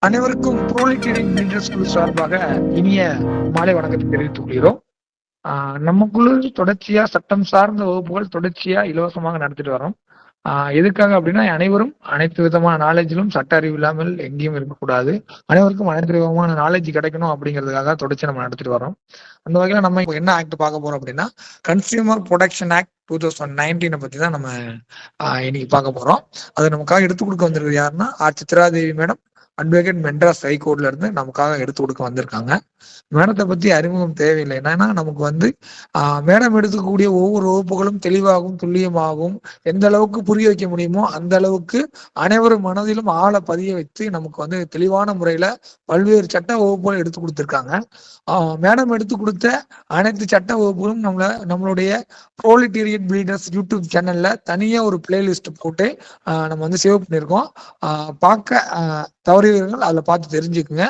அனைவருக்கும் புரோலிட்டேரியன் பில்டர்ஸ் குழு சார்பாக இனிய மாலை வணக்கத்தை தெரிவித்துக் கொள்கிறோம். நம்ம குழு தொடர்ச்சியா சட்டம் சார்ந்த வகுப்புகள் தொடர்ச்சியா இலவசமாக நடத்திட்டு வரோம். எதுக்காக அப்படின்னா அனைவரும் அனைத்து விதமான நாலேஜிலும் சட்ட அறிவு இல்லாமல் எங்கேயும் இருக்கக்கூடாது, அனைவருக்கும் அனைத்து விதமான நாலேஜ் கிடைக்கணும் அப்படிங்கிறதுக்காக தொடர்ச்சி நம்ம நடத்திட்டு வரோம். அந்த வகையில நம்ம இப்போ என்ன ஆக்ட் பார்க்க போறோம் அப்படின்னா கன்சியூமர் ப்ரொடெக்ஷன் ஆக்ட் 2019 பத்தி தான் நம்ம இன்னைக்கு பார்க்க போறோம். அது நமக்காக எடுத்து கொடுக்க வந்திருக்கு யாருன்னா சித்ராதேவி மேடம், அட்வொகேட் மெட்ராஸ் ஹைகோர்ட்ல இருந்து நமக்காக எடுத்து கொடுக்க வந்திருக்காங்க. மேடத்தை பத்தி அறிமுகம் தேவையில்லை. என்னன்னா நமக்கு மேடம் எடுத்துக்கூடிய ஒவ்வொரு வகுப்புகளும் தெளிவாகவும் துல்லியமாகவும் எந்த அளவுக்கு புரிய வைக்க முடியுமோ அந்த அளவுக்கு அனைவரும் மனதிலும் ஆழ பதிய வைத்து நமக்கு தெளிவான முறையில பல்வேறு சட்ட வகுப்புகள் எடுத்து கொடுத்திருக்காங்க. மேடம் எடுத்து கொடுத்த அனைத்து சட்ட வகுப்புகளும் நம்மளுடைய புரோலிட்டேரியன் பில்டர்ஸ் யூடியூப் சேனல்ல தனியா ஒரு பிளேலிஸ்ட் போட்டு நம்ம சேவ் பண்ணியிருக்கோம். பார்க்க தவறியவர்கள் அதில் பார்த்து தெரிஞ்சுக்குங்க.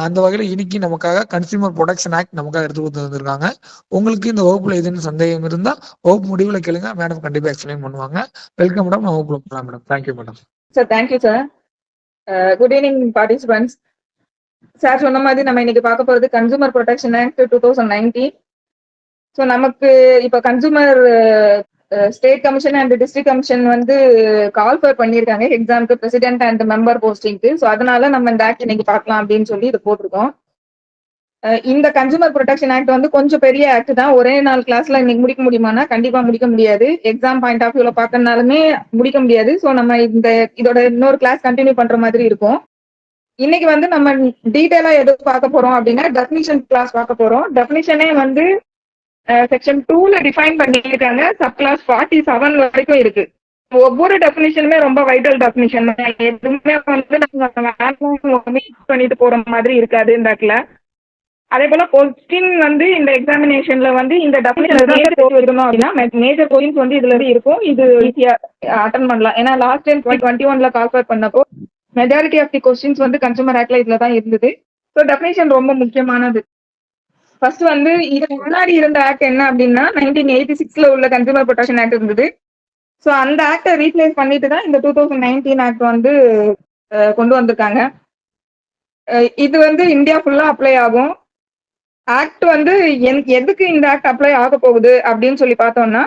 அந்த வகையில் இன்னைக்கு நமக்காக கன்சியூமர் ப்ரொடெக்ஷன் ஆக்ட் நமக்காக எடுத்து கொடுத்து வந்திருக்காங்க. உங்களுக்கு இந்த வகுப்புல எதுன்னு சந்தேகம் இருந்தா வகுப்பு முடிவுல கேளுங்க, மேடம் கண்டிப்பா எக்ஸ்பிளைன் பண்ணுவாங்க. வெல்கம் மேடம், நான் வகுப்புல போகலாம் madam. Thank you madam. Sir thank you sir. Good evening participants. Sir சொன்ன மாதிரி நம்ம இன்னைக்கு பார்க்க போறது கன்சூமர் ப்ரொடெக்ஷன் ஆக்ட் 2019. ஸோ நமக்கு இப்போ consumer state commission and district commission call for பண்ணியிருக்காங்க எக்ஸாமுக்கு பிரசிடென்ட் அண்ட் மெம்பர் போஸ்டிங்க்கு. ஸோ அதனால நம்ம இந்த ஆக்ட் இன்னைக்கு பார்க்கலாம் அப்படின்னு சொல்லி இது போட்டிருக்கோம். இந்த கன்சூமர் ப்ரொடெக்ஷன் ஆக்ட் கொஞ்சம் பெரிய ஆக்ட் தான். ஒரே நாள் கிளாஸ்ல இன்னைக்கு முடிக்க முடியுமானா கண்டிப்பா முடிக்க முடியாது. எக்ஸாம் பாயிண்ட் ஆஃப் வியூல பார்க்கறதுனாலுமே முடிக்க முடியாது. ஸோ நம்ம இதோட இன்னொரு கிளாஸ் கண்டினியூ பண்ற மாதிரி இருக்கும். இன்னைக்கு நம்ம டீட்டெயிலா எது பார்க்க போறோம் அப்படின்னா டெஃபினிஷன் கிளாஸ் பார்க்க போறோம். டெஃபினிஷனே செக்ஷன் 2ல டிஃபைன் பண்ணிருக்காங்க. சப் கிளாஸ் 47 வரைக்கும் இருக்கு. ஒவ்வொரு டெஃபினிஷனுமே ரொம்ப வைட்டல் டெஃபினிஷன். எதுவுமே நம்ம பண்ணிட்டு போற மாதிரி இருக்காது இந்த ஆக்ட்ல. அதே போல கொஸ்டின் இந்த எக்ஸாமினேஷன்ல இந்த டெஃபினிஷன் இருக்கணும் அப்படின்னா மேஜர் கொஸ்டின்ஸ் இதுல இருக்கும். இது ஈஸியா அட்டன் பண்ணலாம். ஏன்னா லாஸ்ட் டைம் 2021ல கால்குலேட் பண்ணப்போ majority of the questions consumer ஆக்ட்ல இதுல தான் இருந்தது. ஸோ டெஃபினிஷன் ரொம்ப முக்கியமானது. ஃபர்ஸ்ட் இதுக்கு முன்னாடி இருந்த ஆக்ட் என்ன அப்படின்னா 1986ல உள்ள கன்சூமர் ப்ரொடெக்ஷன் ஆக்ட் இருந்தது. ஸோ அந்த ஆக்டை ரீப்ளேஸ் பண்ணிட்டு தான் இந்த 2019 ஆக்ட் கொண்டு வந்திருக்காங்க. இது இந்தியா ஃபுல்லா அப்ளை ஆகும். ஆக்ட் எதுக்கு இந்த ஆக்ட் அப்ளை ஆக போகுது அப்படின்னு சொல்லி பார்த்தோம்னா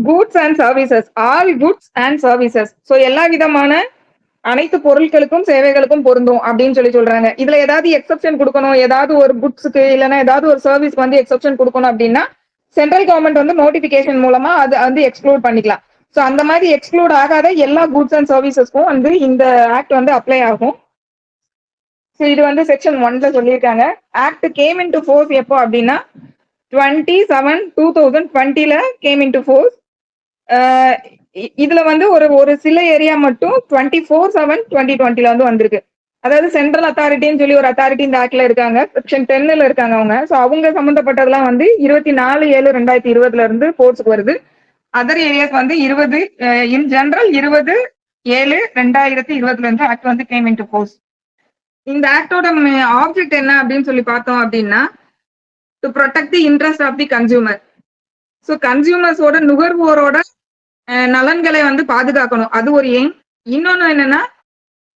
goods and services, all goods and services. So எல்லா விதமான அனைத்து பொருட்களுக்கும் சேவைகளுக்கும் பொருந்தும் அப்படின்னு சொல்றாங்க. இதுல ஏதாவது எக்ஸப்ஷன் கொடுக்கணும், ஏதாவது ஒரு குட்ஸுக்கு இல்லைன்னா ஏதாவது ஒரு சர்வீஸ்க்கு எக்ஸப்ஷன் கொடுக்கணும் அப்படின்னா சென்ட்ரல் கவர்மெண்ட் நோட்டிபிகேஷன் மூலமா அது எக்ஸ்க்ளூட் பண்ணிக்கலாம். ஸோ அந்த மாதிரி எக்ஸ்க்ளூட் ஆகாத எல்லா குட்ஸ் அண்ட் சர்வீசஸ்க்கும் இந்த ஆக்ட் அப்ளை ஆகும். ஸோ இது செக்ஷன் 1ல சொல்லியிருக்காங்க. ஆக்ட் கேம் இன்டு ஃபோர்ஸ் எப்போ அப்படின்னா 27/2020ல கேம் இன்டு ஃபோர்ஸ். இதுல ஒரு சில ஏரியா மட்டும் 24/7/2020ல வந்திருக்கு. அதாவது சென்ட்ரல் அத்தாரிட்டின்னு சொல்லி ஒரு அத்தாரிட்டி இந்த ஆக்ட்ல இருக்காங்க. செக்ஷன் 10ல இருக்காங்க அவங்க. ஸோ அவங்க சம்பந்தப்பட்டதெல்லாம் 24/7/2020ல இருந்து போர்ஸுக்கு வருது. அதர் ஏரியாஸ் 20 இன் ஜெனரல் 20/7/2020ல இருந்து ஆக்ட் கேம் இன்டு ஃபோர்ஸ். இந்த ஆக்டோட ஆப்ஜெக்ட் என்ன அப்படின்னு சொல்லி பார்த்தோம் அப்படின்னா to protect the interest of the consumer. So கன்சியூமர்ஸோட நுகர்வோரோட நலன்களை பாதுகாக்கணும், அது ஒரு எய்ம். இன்னொன்னு என்னன்னா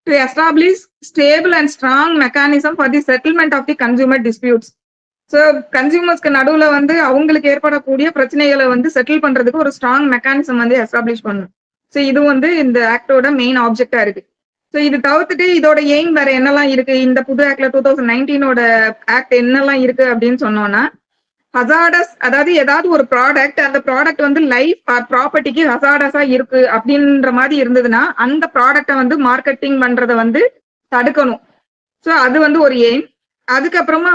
to establish stable and strong mechanism for the settlement of the consumer disputes. So கன்சியூமர்ஸ்க்கு நடுவில் அவங்களுக்கு ஏற்படக்கூடிய பிரச்சனைகளை செட்டில் பண்றதுக்கு ஒரு ஸ்ட்ராங் மெக்கானிசம் எஸ்டாப்ளிஷ் பண்ணணும். ஸோ இது இந்த ஆக்டோட மெயின் ஆப்ஜெக்டா இருக்கு. ஸோ இது தவிர்த்துட்டு இதோட எய்ம் வேற என்னெல்லாம் இருக்கு, இந்த புது ஆக்ட்ல 2019ஓட ஆக்ட் என்னெல்லாம் இருக்கு அப்படின்னு சொன்னோம்னா ஹசார்டஸ், அதாவது ஏதாவது ஒரு ப்ராடக்ட், அந்த ப்ராடக்ட் லைஃப் ஆர் ப்ராப்பர்ட்டிக்கு ஹசார்டஸா இருக்கு அப்படின்ற மாதிரி இருந்ததுன்னா அந்த ப்ராடக்டை மார்க்கெட்டிங் பண்றதை தடுக்கணும். ஸோ அது ஒரு எய்ம். அதுக்கப்புறமா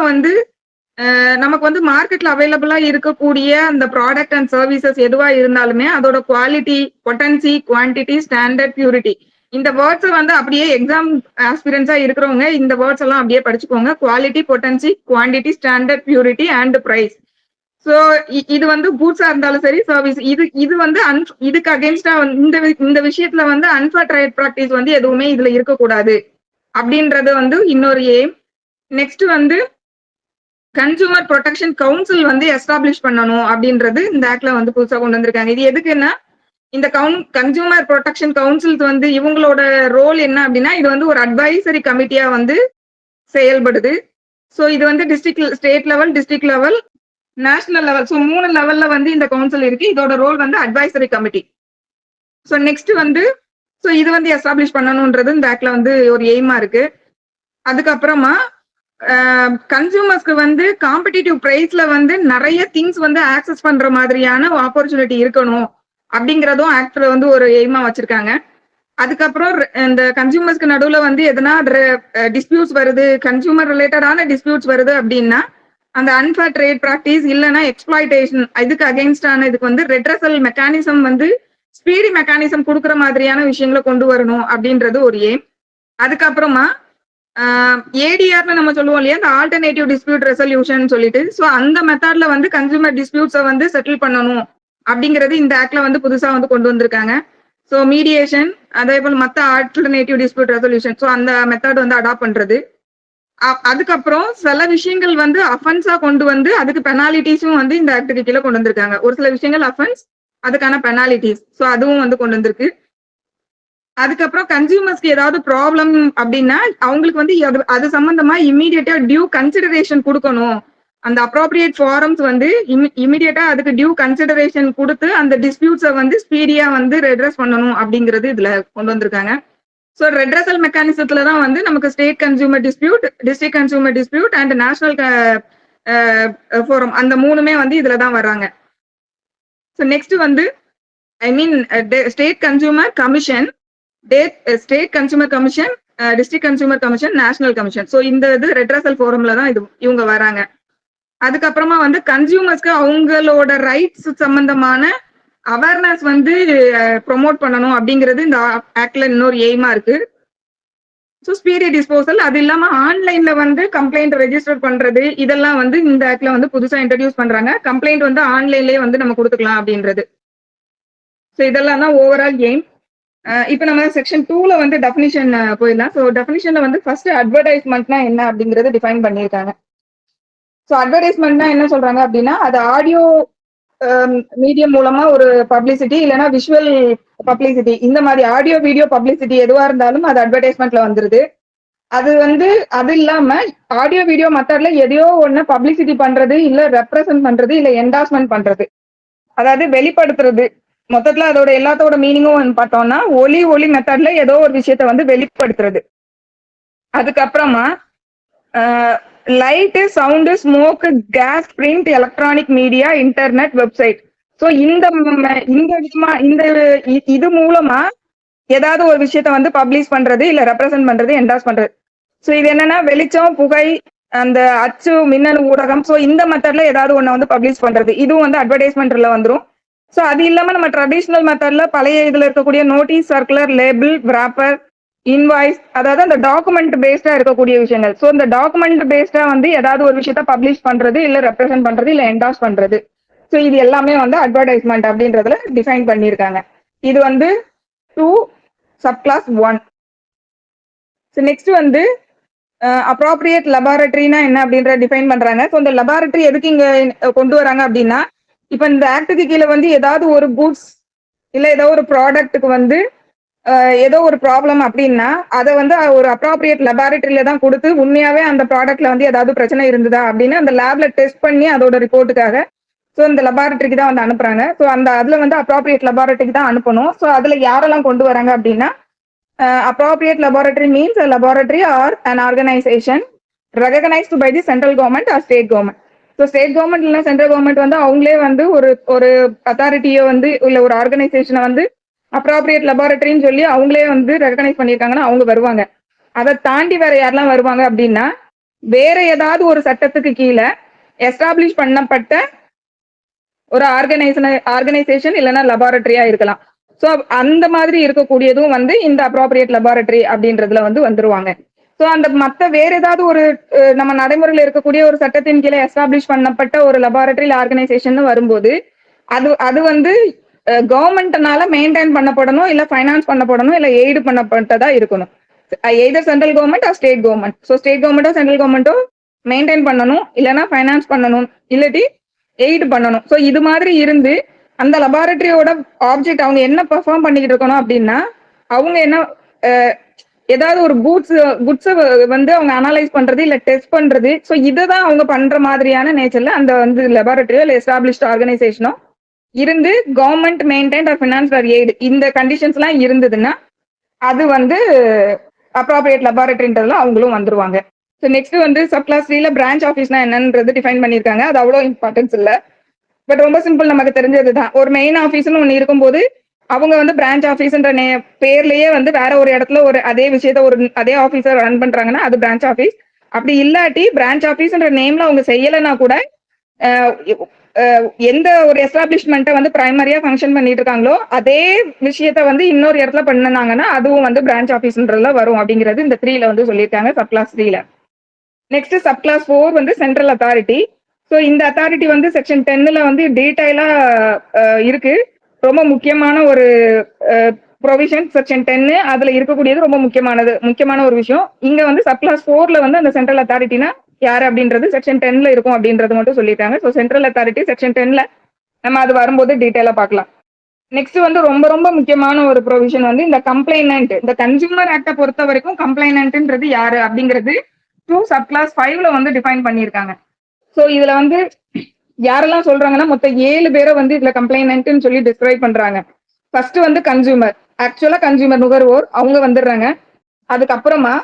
நமக்கு மார்க்கெட்ல அவைலபிளா இருக்கக்கூடிய அந்த ப்ராடக்ட் அண்ட் சர்வீசஸ் எதுவா இருந்தாலுமே அதோட quality, potency, quantity, standard, purity, இந்த வேர்ட்ஸை அப்படியே எக்ஸாம் ஆஸ்பிரன்ஸா இருக்கிறவங்க இந்த வேர்ட்ஸ் எல்லாம் அப்படியே படிச்சுக்கோங்க. Quality, potency, quantity, standard, purity and price. So இது கூட்ஸா இருந்தாலும் சரி, சர்வீஸ், இது இதுக்கு அகேன்ஸ்டா இந்த விஷயத்துல அன்ஃபேர் ட்ரேட் ப்ராக்டிஸ் எதுவுமே இதுல இருக்கக்கூடாது அப்படின்றது இன்னொரு aim. Next consumer protection council establish பண்ணணும் அப்படின்றது இந்த ஆக்ட்ல புதுசா கொண்டு வந்திருக்காங்க. இது எதுக்குன்னா இந்த கன்சியூமர் ப்ரொடெக்ஷன் கவுன்சில்ஸ் வந்து இவங்களோட ரோல் என்ன அப்படின்னா, இது வந்து ஒரு அட்வைசரி கமிட்டியா வந்து செயல்படுது. ஸோ இது வந்து state level, district level, national level, so 3 லெவல்ல வந்து இந்த கவுன்சில் இருக்கு. இதோட ரோல் வந்து அட்வைசரி கமிட்டி. ஸோ நெக்ஸ்ட் வந்து ஸோ இது வந்து எஸ்டாப்ளிஷ் பண்ணணும்ன்றது இந்த ஆக்ட்ல வந்து ஒரு எய்மா இருக்கு. அதுக்கப்புறமா கன்சியூமர்ஸ்க்கு வந்து காம்படிட்டிவ் பிரைஸ்ல வந்து நிறைய திங்ஸ் வந்து ஆக்சஸ் பண்ற மாதிரியான ஆப்பர்ச்சுனிட்டி இருக்கணும் அப்படிங்கறதும் ஆக்ட்ல வந்து ஒரு எய்மா வச்சிருக்காங்க. அதுக்கப்புறம் இந்த கன்சியூமர்ஸ்க்கு நடுவுல வந்து எதனா டிஸ்பியூட்ஸ் வருது, கன்சியூமர் ரிலேட்டடான டிஸ்பியூட்ஸ் வருது அப்படின்னா அந்த அன்ஃபேர் ட்ரேட் பிராக்டிஸ் இல்லைன்னா எக்ஸ்பிளாய்டேஷன் இதுக்கு அகேன்ஸ்டான இதுக்கு வந்து ரெட்ரஸல் மெக்கானிசம் வந்து ஸ்பீடி மெக்கானிசம் கொடுக்குற மாதிரியான விஷயங்களை கொண்டு வரணும் அப்படின்றது ஒரு எய்ம். அதுக்கப்புறமா ஏடிஆர்னு நம்ம சொல்லுவோம் இல்லையா, இந்த ஆல்டர்னேட்டிவ் டிஸ்பியூட் ரெசல்யூஷன் சொல்லிட்டு, ஸோ அந்த மெத்தட்ல வந்து கன்சியூமர் டிஸ்பியூட்ஸை வந்து செட்டில் பண்ணணும் அப்படிங்கிறது இந்த ஆக்ட்ல வந்து புதுசா வந்து கொண்டு வந்திருக்காங்க. ஸோ மீடியேஷன் அதே போல மற்ற ஆல்டர்னேட்டிவ் டிஸ்பியூட் ரெசல்யூஷன், ஸோ அந்த மெத்தட் வந்து அடாப்ட் பண்றது. அதுக்கப்புறம் சில விஷயங்கள் வந்து அஃபென்ஸா கொண்டு வந்து அதுக்கு பெனாலிட்டிஸும் வந்து இந்த ஆக்டுக்கு கீழே கொண்டு வந்திருக்காங்க. ஒரு சில விஷயங்கள் அஃபென்ஸ், அதுக்கான பெனாலிட்டிஸ், ஸோ அதுவும் வந்து கொண்டு வந்திருக்கு. அதுக்கப்புறம் கன்சியூமர்ஸ்க்கு ஏதாவது ப்ராப்ளம் அப்படின்னா அவங்களுக்கு வந்து அது சம்பந்தமா இமீடியட்டா டியூ கன்சிடரேஷன் கொடுக்கணும். அந்த அப்ரோப்ரியேட் ஃபாரம்ஸ் வந்து இமீடியட்டா அதுக்கு டியூ கன்சிடரேஷன் கொடுத்து அந்த டிஸ்பியூட்ஸை வந்து ஸ்பீடியா வந்து ரெட்ரஸ் பண்ணணும் அப்படிங்கிறது இதுல கொண்டு வந்திருக்காங்க. ஸோ ரெட்ரஸல் மெக்கானிசத்துல தான் வந்து நமக்கு state consumer dispute, district consumer dispute and national forum அந்த 3மே வந்து இதுல தான் வர்றாங்க. ஸோ நெக்ஸ்ட் வந்து state consumer commission, state consumer commission, district consumer commission, national commission. So இந்த இது ரெட்ரஸல் ஃபோரம்ல தான் இவங்க வராங்க. அதுக்கப்புறமா வந்து கன்சியூமர்ஸ்க்கு அவங்களோட ரைட்ஸ் சம்பந்தமான அவேர்னஸ் வந்து ப்ரொமோட் பண்ணணும் அப்படிங்கிறது இந்த ஆக்ட்ல இன்னொரு எய்மா இருக்கு. ஸோ ஸ்பீடி டிஸ்போசல், அது இல்லாம ஆன்லைன்ல வந்து கம்ப்ளைண்ட் ரெஜிஸ்டர் பண்றது, இதெல்லாம் வந்து இந்த ஆக்ட்ல வந்து புதுசா இன்ட்ரடியூஸ் பண்றாங்க. கம்ப்ளைண்ட் வந்து ஆன்லைன்லயே வந்து நம்ம கொடுத்துக்கலாம் அப்படின்றது. ஸோ இதெல்லாம் தான் ஓவரால் எய்ம். இப்போ நம்ம செக்ஷன் 2ல வந்து டெஃபினிஷன் போயிடலாம். ஸோ டெஃபினிஷன்ல வந்து ஃபர்ஸ்ட் அட்வர்டைஸ்மெண்ட்னா என்ன அப்படிங்கறத டிஃபைன் பண்ணியிருக்காங்க. ஸோ அட்வர்டைஸ்மெண்ட்னா என்ன சொல்றாங்க அப்படின்னா, அது ஆடியோ மீடியம் மூலமா ஒரு பப்ளிசிட்டி இல்லைன்னா விஷுவல் பப்ளிசிட்டி, இந்த மாதிரி ஆடியோ வீடியோ பப்ளிசிட்டி எதுவா இருந்தாலும் அது அட்வர்டைஸ்மெண்ட்ல வந்துருது. அது வந்து அது இல்லாம ஆடியோ வீடியோ மெத்தட்ல எதையோ ஒண்ணு பப்ளிசிட்டி பண்றது, இல்ல ரெப்ரசென்ட் பண்றது, இல்ல என்டார்ஸ்மெண்ட் பண்றது, அதாவது வெளிப்படுத்துறது. மொத்தத்துல அதோட எல்லாத்தோட மீனிங்கும் பார்த்தோம்னா ஒலி மெத்தட்ல ஏதோ ஒரு விஷயத்த வந்து வெளிப்படுத்துறது. அதுக்கப்புறமா light, sound, smoke, gas, print, electronic media, internet, website. So இந்த விதமா இது மூலமா ஏதாவது ஒரு விஷயத்த வந்து பப்ளிஷ் பண்றது, இல்ல ரெப்ரசென்ட் பண்றது, என்டார்ஸ் பண்றது. ஸோ இது என்னன்னா வெளிச்சம், புகை, அந்த அச்சு, மின்னணு ஊடகம், ஸோ இந்த மெத்தட்ல ஏதாவது ஒண்ணு வந்து பப்ளிஷ் பண்றது, இதுவும் வந்து அட்வர்டைஸ்மெண்ட்ல வந்துடும். ஸோ அது இல்லாம நம்ம ட்ரெடிஷ்னல் மெத்தட்ல பழைய இதுல இருக்கக்கூடிய notice, circular, label, wrapper, invoice, அதாவது அந்த டாக்குமெண்ட் பேஸ்டா இருக்கக்கூடிய விஷயங்கள். ஸோ இந்த டாக்குமெண்ட் பேஸ்டா வந்து ஏதாவது ஒரு விஷயத்த பப்ளிஷ் பண்றது, இல்ல ரெப்ரசென்ட் பண்றது, இல்ல என்டார்ஸ் பண்றது. ஸோ இது எல்லாமே வந்து அட்வர்டைஸ்மெண்ட் அப்படின்றதுல டிஃபைன் பண்ணியிருக்காங்க. இது வந்து 2 சப்கிளாஸ் 1. ஸோ நெக்ஸ்ட் வந்து அப்ராப்ரியேட் லெபார்டரினா என்ன அப்படின்ற டிஃபைன் பண்றாங்க. ஸோ இந்த லெபார்டரி எதுக்கு இங்க கொண்டு வராங்க அப்படின்னா, இப்ப இந்த ஆக்டுக்கு கீழே வந்து ஏதாவது ஒரு குட்ஸ் இல்ல ஏதோ ஒரு ப்ராடக்ட்டுக்கு வந்து ஏதோ ஒரு ப்ராப்ளம் அப்படின்னா அதை வந்து ஒரு அப்ராப்ரியேட் லெபார்டரியில தான் கொடுத்து உண்மையாவே அந்த ப்ராடக்ட்ல வந்து ஏதாவது பிரச்சனை இருந்ததா அப்படின்னு அந்த லேப்ல டெஸ்ட் பண்ணி அதோட ரிப்போர்ட்டுக்காக ஸோ இந்த லெபார்டரிக்கு தான் வந்து அனுப்புறாங்க. ஸோ அதுல வந்து அப்ராப்ரியேட் லெபார்டரிக்கு தான் அனுப்பணும். ஸோ அதுல யாரெல்லாம் கொண்டு வராங்க அப்படின்னா, appropriate laboratory means laboratory or an organisation recognised by the central government or state government. So state government இல்லைன்னா சென்ட்ரல் கவர்மெண்ட் வந்து அவங்களே வந்து ஒரு அத்தாரிட்டியை வந்து இல்ல ஒரு ஆர்கனைசேஷனை வந்து அப்ராப்ரியேட் லெபார்டரின்னு சொல்லி அவங்களே வந்து ரெகனைஸ் பண்ணியிருக்காங்கன்னா அவங்க வருவாங்க. அதை தாண்டி வேற யாரெல்லாம் வருவாங்க அப்படின்னா, வேற ஏதாவது ஒரு சட்டத்துக்கு கீழே எஸ்டாப்ளிஷ் பண்ணப்பட்ட ஒரு ஆர்கனைசேஷன் இல்லைன்னா லெபார்டரியா இருக்கலாம். ஸோ அந்த மாதிரி இருக்கக்கூடியதும் வந்து இந்த அப்ராப்ரியேட் லெபார்டரி அப்படின்றதுல வந்து வந்துருவாங்க. ஸோ அந்த மற்ற வேற ஏதாவது ஒரு நம்ம நடைமுறையில் இருக்கக்கூடிய ஒரு சட்டத்தின் கீழே எஸ்டாப்ளிஷ் பண்ணப்பட்ட ஒரு லெபார்டரி ஆர்கனைசேஷன் வரும்போது அது வந்து கவர்மெண்ட்னால மெயின்டைன் பண்ணப்படணும், இல்ல ஃபைனான்ஸ் பண்ணப்படணும், இல்ல எய்டு பண்ணப்பட்டதா இருக்கணும். Either central government or state government. So state கவர்மெண்ட்டோ சென்ட்ரல் கவர்மெண்ட்டோ மெயின்டைன் பண்ணணும், இல்லைன்னா ஃபைனான்ஸ் பண்ணணும், இல்லாட்டி எய்டு பண்ணணும். ஸோ இது மாதிரி இருந்து அந்த லெபார்டரியோட ஆப்ஜெக்ட் அவங்க என்ன பெர்ஃபார்ம் பண்ணிக்கிட்டு இருக்கணும் அப்படின்னா, அவங்க என்ன ஏதாவது ஒரு குட்ஸ் வந்து அவங்க அனலைஸ் பண்றது இல்ல டெஸ்ட் பண்றது. ஸோ இதுதான் அவங்க பண்ற மாதிரியான நேச்சர்ல அந்த வந்து லெபார்டரியோ இல்ல எஸ்டாப்ளிஷ்ட் ஆர்கனைசேஷனோ இருந்து government maintain or finance or aid இந்த கண்டிஷன்ஸ் எல்லாம் இருந்ததுன்னா அது வந்து அப்ராப்ரியேட் லெபார்டரின்றதுல அவங்களும் வந்துருவாங்க. ஸோ நெக்ஸ்ட் வந்து சப் கிளாஸ் 3ல பிரான்ச் ஆஃபீஸ்னா என்னன்றது டிஃபைன் பண்ணியிருக்காங்க. அது அவ்வளோ இம்பார்ட்டன்ஸ் இல்லை, பட் ரொம்ப சிம்பிள், நமக்கு தெரிஞ்சதுதான். ஒரு மெயின் ஆஃபீஸ்னு ஒன்று இருக்கும்போது அவங்க வந்து பிரான்ச் ஆஃபீஸ்ன்ற பேர்லயே வந்து வேற ஒரு இடத்துல ஒரு அதே விஷயத்த ஒரு அதே ஆஃபீஸர் ரன் பண்றாங்கன்னா அது பிரான்ச் ஆஃபீஸ். அப்படி இல்லாட்டி பிரான்ச் ஆஃபீஸ்ன்ற நேம்ல அவங்க செய்யலைன்னா கூட எந்த ஒரு எஸ்டாப்ளிஷ்மெண்ட்டை வந்து பிரைமரியா ஃபங்க்ஷன் பண்ணிட்டு இருக்காங்களோ அதே விஷயத்த வந்து இன்னொரு இடத்துல பண்ணாங்கன்னா அதுவும் வந்து பிரான்ச் ஆஃபீஸ்ன்றதுல வரும் அப்படிங்கிறது இந்த 3ல வந்து சொல்லியிருக்காங்க சப் கிளாஸ் 3ல. நெக்ஸ்ட் சப் கிளாஸ் 4 வந்து சென்ட்ரல் அத்தாரிட்டி. ஸோ இந்த அத்தாரிட்டி வந்து செக்ஷன் 10ல வந்து டீடைலா இருக்கு. ரொம்ப முக்கியமான ஒரு ப்ரொவிஷன் செக்ஷன் 10 அதுல இருக்கக்கூடியது ரொம்ப முக்கியமான ஒரு விஷயம். இங்க வந்து சப் கிளாஸ் 4ல வந்து அந்த சென்ட்ரல் அத்தாரிட்டினா யாரு அப்படின்றது செக்ஷன் 10ல இருக்கும் அப்படின்றது மட்டும் சொல்லிட்டாங்க. ஸோ சென்ட்ரல் அத்தாரிட்டி செக்ஷன் 10ல நம்ம அது வரும்போது டீடைலா பார்க்கலாம். நெக்ஸ்ட் வந்து ரொம்ப ரொம்ப முக்கியமான ஒரு ப்ரொவிஷன் வந்து இந்த கம்ப்ளைனன்ட். இந்த கன்சூமர் ஆக்டை பொறுத்த வரைக்கும் கம்ப்ளைனன்ட்ன்றது யாரு அப்படிங்கிறது சப் கிளாஸ் 5ல வந்து டிஃபைன் பண்ணியிருக்காங்க. ஸோ இதுல வந்து யாரெல்லாம் சொல்றாங்கன்னா மொத்தம் 7 பேரை வந்து இதுல கம்ப்ளைனன்ட்னு சொல்லி டிஸ்கிரைப் பண்றாங்க. ஃபர்ஸ்ட் வந்து கன்சூமர், ஆக்சுவலா கன்சூமர் நுகர்வோர் அவங்க வந்துடுறாங்க. அதுக்கப்புறமா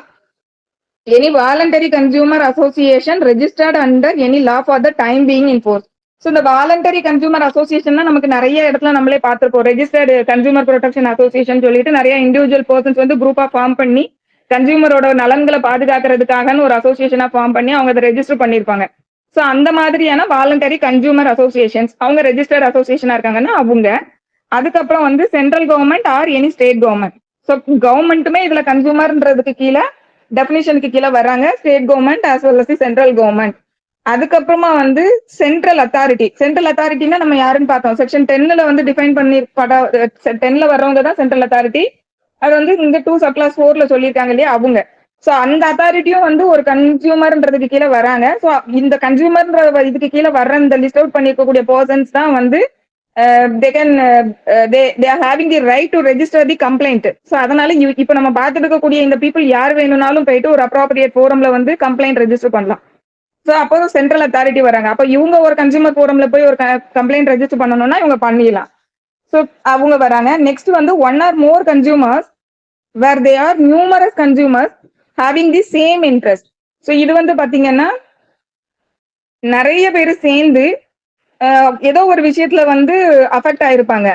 any voluntary consumer association registered under any law for the time being in force. So இந்த வாலண்டரி கன்சூமர் அசோசியேஷன் நமக்கு நிறைய இடத்துல நம்மளே பார்த்திருப்போம். ரெஜிஸ்டர்டு கன்சூமர் ப்ரொடெக்ஷன் அசோசியேஷன் சொல்லிட்டு நிறைய இண்டிவிஜுவல் பர்சன்ஸ் வந்து குரூப்பா ஃபார்ம் பண்ணி கன்சூமரோட நலன்களை பாதுகாக்கிறதுக்காக ஒரு அசோசியேஷனா ஃபார்ம் பண்ணி அவங்க அதை ரெஜிஸ்டர் பண்ணிருப்பாங்க. ஸோ அந்த மாதிரியான வாலண்டரி கன்சூமர் அசோசியேஷன்ஸ் அவங்க ரெஜிஸ்டர்ட் அசோசியேஷனா இருக்காங்கன்னா அவங்க. அதுக்கப்புறம் வந்து central government or any state government. So கவர்மெண்ட்டுமே இதுல கன்சூமர்ன்றதுக்கு கீழே டெபினிஷனுக்கு கீழே வர்றாங்க, state government as well as central government. அதுக்கப்புறமா வந்து சென்ட்ரல் அத்தாரிட்டி. சென்ட்ரல் அத்தாரிட்டினா நம்ம யாருன்னு பார்த்தோம், செக்ஷன் 10ல வந்து டிஃபைன் பண்ணி 10ல வர்றவங்க தான் சென்ட்ரல் அத்தாரிட்டி. அது வந்து இந்த 2 சப் கிளாஸ் 4ல சொல்லியிருக்காங்க இல்லையா அவங்க. ஸோ அந்த அத்தாரிட்டியும் வந்து ஒரு கன்சியூமர்ன்றதுக்கு கீழே வராங்க. ஸோ இந்த கன்சியூமர்ன்ற இதுக்கு கீழே வர்ற இந்த லிஸ்ட் அவுட் பண்ணிருக்கக்கூடிய பர்சன்ஸ் தான் வந்து they are having the right to register the complaint. So அதனால இப்ப நம்ம பார்த்துட்டு இருக்கக்கூடிய இந்த பீப்புள் யார் வேணும்னாலும் போயிட்டு ஒரு அப்ராப்ரியேட் ஃபோரம்ல வந்து கம்ப்ளைண்ட் ரெஜிஸ்டர் பண்ணலாம். ஸோ அப்போ சென்ட்ரல் அத்தாரிட்டி வராங்க. அப்போ இவங்க ஒரு கன்சூமர் ஃபோரம்ல போய் ஒரு கம்ப்ளைண்ட் ரெஜிஸ்டர் பண்ணணும்னா இவங்க பண்ணிடலாம். ஸோ அவங்க வராங்க. நெக்ஸ்ட் வந்து 1 or more consumers where they are numerous consumers having the same interest. So இது வந்து பாத்தீங்கன்னா நிறைய பேர் சேர்ந்து ஏதோ ஒரு விஷயத்துல வந்து அஃபெக்ட் ஆயிருப்பாங்க.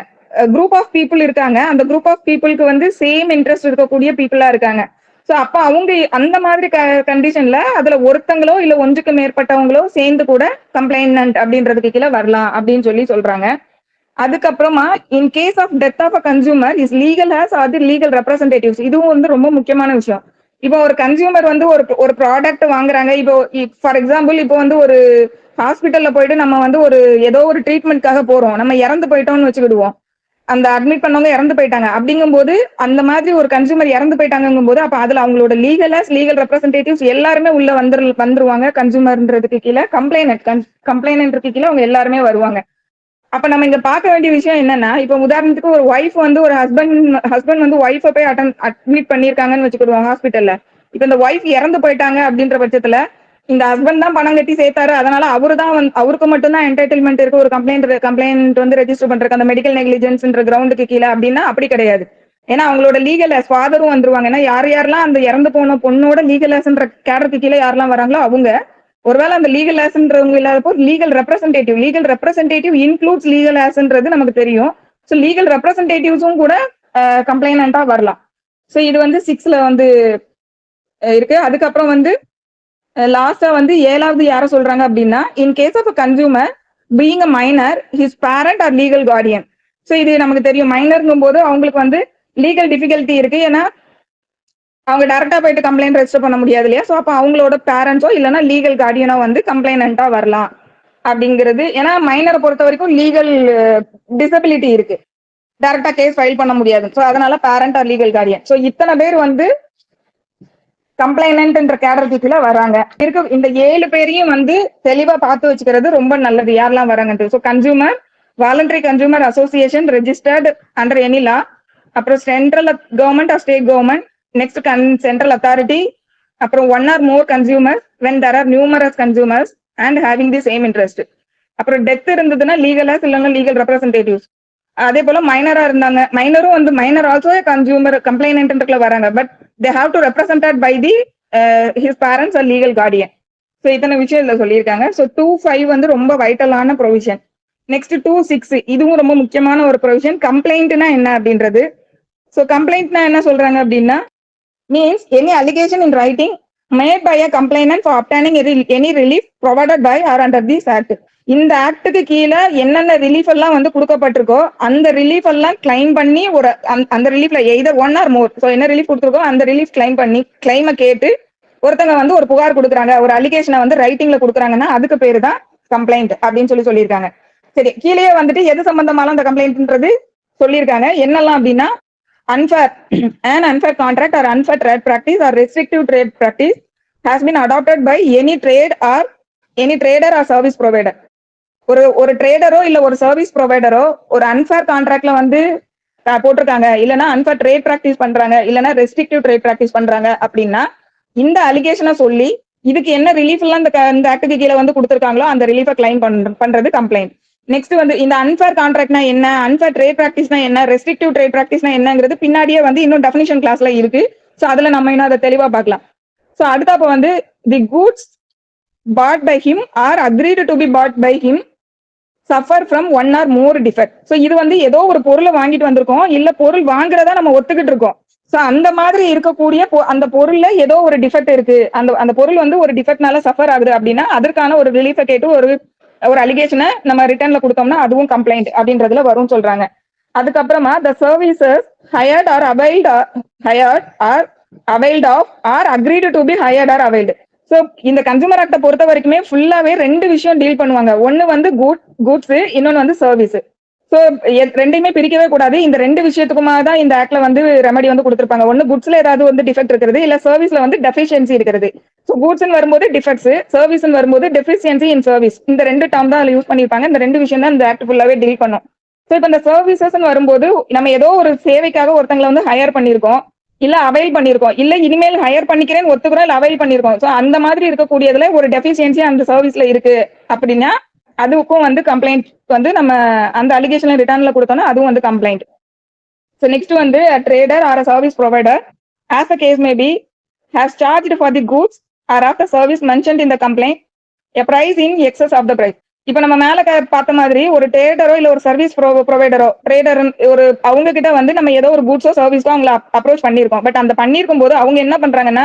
குரூப் ஆஃப் பீப்புள் இருக்காங்க, அந்த குரூப் ஆஃப் பீப்புளுக்கு வந்து சேம் இன்ட்ரெஸ்ட் இருக்கக்கூடிய பீப்புளா இருக்காங்க. ஸோ அப்ப அவங்க அந்த மாதிரி கண்டிஷன்ல அதுல ஒருத்தங்களோ இல்ல ஒன்றுக்கு மேற்பட்டவங்களோ சேர்ந்து கூட கம்ப்ளைனன்ட் அப்படின்றதுக்கு கீழே வரலாம் அப்படின்னு சொல்லி சொல்றாங்க. அதுக்கப்புறமா in case of death of a consumer is legal heirs or the legal representatives. இதுவும் வந்து ரொம்ப முக்கியமான விஷயம். இப்போ ஒரு கன்சூமர் வந்து ஒரு ப்ராடக்ட் வாங்குறாங்க. இப்போ ஃபார் எக்ஸாம்பிள் இப்போ வந்து ஒரு ஹாஸ்பிட்டல்ல போயிட்டு நம்ம வந்து ஒரு ஏதோ ஒரு ட்ரீட்மெண்ட்காக போறோம், நம்ம இறந்து போயிட்டோம்னு வச்சுக்கிடுவோம், அந்த அட்மிட் பண்ணவங்க இறந்து போயிட்டாங்க அப்படிங்கும்போது அந்த மாதிரி ஒரு கன்சூமர் இறந்து போயிட்டாங்கும் போது அப்ப அதுல அவங்களோட லீகல் ரெப்ரசன்டேட்டிவ்ஸ் எல்லாருமே உள்ள வந்துருவாங்க. கன்சூமர்ன்றதுக்கு கீழே கம்ப்ளைனன்ட்ருக்கு கீழே அவங்க எல்லாருமே வருவாங்க. அப்ப நம்ம இங்க பார்க்க வேண்டிய விஷயம் என்னன்னா, இப்ப உதாரணத்துக்கு ஒரு ஒய்ஃப் வந்து ஒரு ஹஸ்பண்ட் வந்து ஒய்ஃபை போய் அட்மிட் பண்ணிருக்காங்கன்னு வச்சுக்கிடுவோம் ஹாஸ்பிட்டல்ல. இப்ப இந்த ஒய்ஃப் இறந்து போயிட்டாங்க அப்படின்ற பட்சத்துல இந்த ஹஸ்பண்ட் தான் பணம் கட்டி சேர்த்தாரு, அதனால அவருக்கு மட்டும் தான் என்டைட்டில்மெண்ட் இருக்கு ஒரு கம்ப்ளைண்ட் வந்து ரெஜிஸ்டர் பண்றதுக்கு அந்த மெடிக்கல் நெக்லிஜென்ஸ்ன்ற கிரவுண்டுக்கு கீழே. அப்படின்னா அப்படி கிடையாது. ஏன்னா அவங்களோட லீகல் ஃபாதரும் வந்துருவாங்க. ஏன்னா யாரெல்லாம் அந்த இறந்து போன பொண்ணோட லீகல் கேடருக்கு கீழே யாரெல்லாம் வராங்களோ அவங்க. ஒருவேளை அந்த லீகல் ஆஸ்ன்றவங்க இல்லாதப்போ லீகல் ரெப்ரசன்டேட்டிவ் இன்க்ளூட்ஸ் லீகல் ஆஸ்ன்றது நமக்கு தெரியும். ஸோ லீகல் ரெப்ரசன்டேட்டிவ்ஸும் கூட கம்ப்ளைனண்டா வரலாம். ஸோ இது வந்து 6ல வந்து இருக்கு. அதுக்கப்புறம் வந்து லாஸ்டா வந்து 7வது யார சொல்றாங்க அப்படின்னா, in case of a consumer being a minor his parent or legal guardian. So இது நமக்கு தெரியும், மைனர்ங்கும் போது அவங்களுக்கு வந்து லீகல் டிஃபிகல்ட்டி இருக்கு. ஏன்னா அவங்க டைரக்டா போயிட்டு கம்ப்ளைண்ட் ரெஜிஸ்டர் பண்ண முடியாது இல்லையா. ஸோ அப்ப அவங்களோட பேரண்ட்ஸோ இல்லைன்னா லீகல் கார்டியனோ வந்து கம்ப்ளைனண்டா வரலாம் அப்படிங்கிறது. ஏன்னா மைனரை பொறுத்த வரைக்கும் லீகல் டிசபிலிட்டி இருக்கு, டைரக்டா கேஸ் ஃபைல் பண்ண முடியாது. ஸோ அதனால parent or legal guardian. So இத்தனை பேர் வந்து கம்ப்ளைனன்ட்ன்ற கேட்டகரிக்குள்ள வராங்க. இந்த 7 பேரையும் வந்து தெளிவா பார்த்து வச்சுக்கிறது ரொம்ப நல்லது, யாரெல்லாம் வராங்கன்றது. So consumer, voluntary consumer association registered under any law, அப்புறம் central government or state government, next central authority, அப்புறம் one or more consumers when there are numerous consumers and having the same interest. அப்புறம் death இருந்ததுன்னா legal heirs இல்லைன்னா legal representatives. அதே போல மைனரா இருந்தாங்க, மைனரும் வந்து minor also consumer கம்ப்ளைனன்ட்ல வராங்க, but they have to represented by the his parents or legal guardian. So இத்தனை விஷயம் இதுல சொல்லியிருக்காங்க. ஸோ 2(5) வந்து ரொம்ப வைட்டலான ப்ரொவிஷன். நெக்ஸ்ட் 2(6) இதுவும் ரொம்ப முக்கியமான ஒரு ப்ரொவிஷன். கம்ப்ளைண்ட்னா என்ன அப்படின்றது. ஸோ கம்ப்ளைண்ட்னா என்ன சொல்றாங்க அப்படின்னா, means any allegation in writing made by a complainant for obtaining any relief provided by or under this act. இந்த ஆக்டுக்கு கீழே என்னென்ன ரிலீஃப் எல்லாம் வந்து கொடுக்கப்பட்டிருக்கோ அந்த ரிலீஃப் எல்லாம் கிளைம் பண்ணி ஒரு அந்த ரிலீஃப்ல either one or more, so என்ன ரிலீஃப் கொடுத்துருக்கோ அந்த ரிலீஃப் கிளைம் பண்ணி கிளைமை கேட்டு ஒருத்தங்க வந்து ஒரு புகார் கொடுக்குறாங்க, ஒரு அலிகேஷனை வந்து ரைட்டிங்ல கொடுக்குறாங்கன்னா அதுக்கு பேரு தான் கம்ப்ளைண்ட் அப்படின்னு சொல்லியிருக்காங்க. சரி, கீழே வந்துட்டு எது சம்பந்தமாலும் அந்த கம்ப்ளைண்ட்ன்றது சொல்லியிருக்காங்க. என்னெல்லாம் அப்படின்னா, unfair unfair contract or unfair trade practice or restrictive trade practice has been adopted by any trader or service provider. ஒரு ட்ரேடரோ இல்ல ஒரு சர்வீஸ் ப்ரொவைடரோ ஒரு அன்ஃபேர் கான்ட்ராக்ட்ல வந்து போட்டிருக்காங்க, இல்லைன்னா அன்ஃபேர் ட்ரேட் பிராக்டிஸ் பண்றாங்க, இல்லைன்னா ரெஸ்ட்ரிக்டிவ் ட்ரேட் பிராக்டிஸ் பண்றாங்க அப்படின்னா இந்த அலிகேஷனை சொல்லி இதுக்கு என்ன ரிலீஃப் எல்லாம் இந்த ஆக்டுக்கு கீழே வந்து கொடுத்துருக்காங்களோ அந்த ரிலீஃபை கிளைம் பண்றது கம்ப்ளைண்ட். நெக்ஸ்ட் வந்து இந்த அன்ஃபேர் கான்ட்ராக்ட்னா என்ன, அன்ஃபேர் ட்ரேட் பிராக்டிஸ்னா என்ன, ரெஸ்ட்ரிக்டிவ் ட்ரேட் பிராக்டிஸ்னா என்னங்கிறது பின்னாடியே வந்து இன்னும் டெஃபினிஷன் கிளாஸ்ல இருக்கு. ஸோ அதுல நம்ம இன்னும் அதை தெளிவா பார்க்கலாம். ஸோ அடுத்தப்ப வந்து தி goods bought by him or agreed to be bought by him suffer from one or more defect. So இது வந்து ஏதோ ஒரு பொருளை வாங்கிட்டு வந்திருக்கோம், இல்ல பொருள் வாங்குறதா நம்ம ஒத்துக்கிட்டு இருக்கோம். ஸோ அந்த மாதிரி இருக்கக்கூடிய அந்த பொருள்ல ஏதோ ஒரு டிஃபெக்ட் இருக்கு, அந்த பொருள் வந்து ஒரு டிஃபெக்ட்னால சஃபர் ஆகுது அப்படின்னா அதற்கான ஒரு ரிலீஃபை கேட்டு ஒரு அலிகேஷனை நம்ம ரிட்டர்ன்ல கொடுத்தோம்னா அதுவும் கம்ப்ளைண்ட் அப்படின்றதுல வரும் சொல்றாங்க. அதுக்கப்புறமா the services hired or availed of or agreed to be hired or availed. So இந்த கன்சூமர் ஆக்ட பொறுத்த வரைக்குமே ஃபுல்லாவே ரெண்டு விஷயம் டீல் பண்ணுவாங்க. ஒன்னு வந்து கூட்ஸ், இன்னொன்னு வந்து சர்வீஸ். ஸோ ரெண்டையுமே பிரிக்கவே கூடாது. இந்த ரெண்டு விஷயத்துக்குமா தான் இந்த ஆக்ட்ல வந்து ரெமடி வந்து கொடுத்துருப்பாங்க. ஒன்னு குட்ஸ்ல ஏதாவது வந்து டிஃபெக்ட் இருக்கிறது, இல்ல சர்வீஸ்ல வந்து டெஃபிஷியன்சி இருக்கிறது. ஸோ கூட்ஸ் வரும்போது டிஃபெக்ட்ஸ், சர்வீஸ் வரும்போது டெஃபிஷியன்சி இன் சர்வீஸ். இந்த ரெண்டு டேர்ம் தான் யூஸ் பண்ணிருப்பாங்க. இந்த ரெண்டு விஷயம் தான் இந்த ஆக்ட் ஃபுல்லாவே டீல் பண்ணும். ஸோ இப்போ இந்த சர்வீசஸ் வரும்போது நம்ம ஏதோ ஒரு சேவைக்காக ஒருத்தங்களை வந்து ஹையர் பண்ணிருக்கோம், இல்ல அவைல் பண்ணிருக்கோம், இல்ல இனிமேல் ஹையர் பண்ணிக்கிறேன்னு ஒத்துக்கிறோம், இல்ல அவைல் பண்ணிருக்கோம். சோ அந்த மாதிரி இருக்கக்கூடியதுல ஒரு டெஃபிஷியன்சி அந்த சர்வீஸ்ல இருக்கு அப்படின்னா அதுக்கும் வந்து கம்ப்ளைண்ட் வந்து நம்ம அந்த அலிகேஷன் ரிட்டர்ன்ல கொடுத்தோம்னா அதுவும் வந்து கம்ப்ளைண்ட். ஸோ நெக்ஸ்ட் வந்து trader or service provider as a case may be has charged for the goods or of the service mentioned in the complaint a price in excess of the price. இப்ப நம்ம மேல பார்த்த மாதிரி ஒரு ட்ரேடரோ இல்ல ஒரு service ப்ரொவைடரோ trader ஒரு அவங்க கிட்ட வந்து நம்ம ஏதோ ஒரு கூட்ஸோ சர்வீஸோ அவங்களை அப்ரோச் பண்ணிருக்கோம். பட் அந்த பண்ணிருக்கும் போது அவங்க என்ன பண்றாங்கன்னா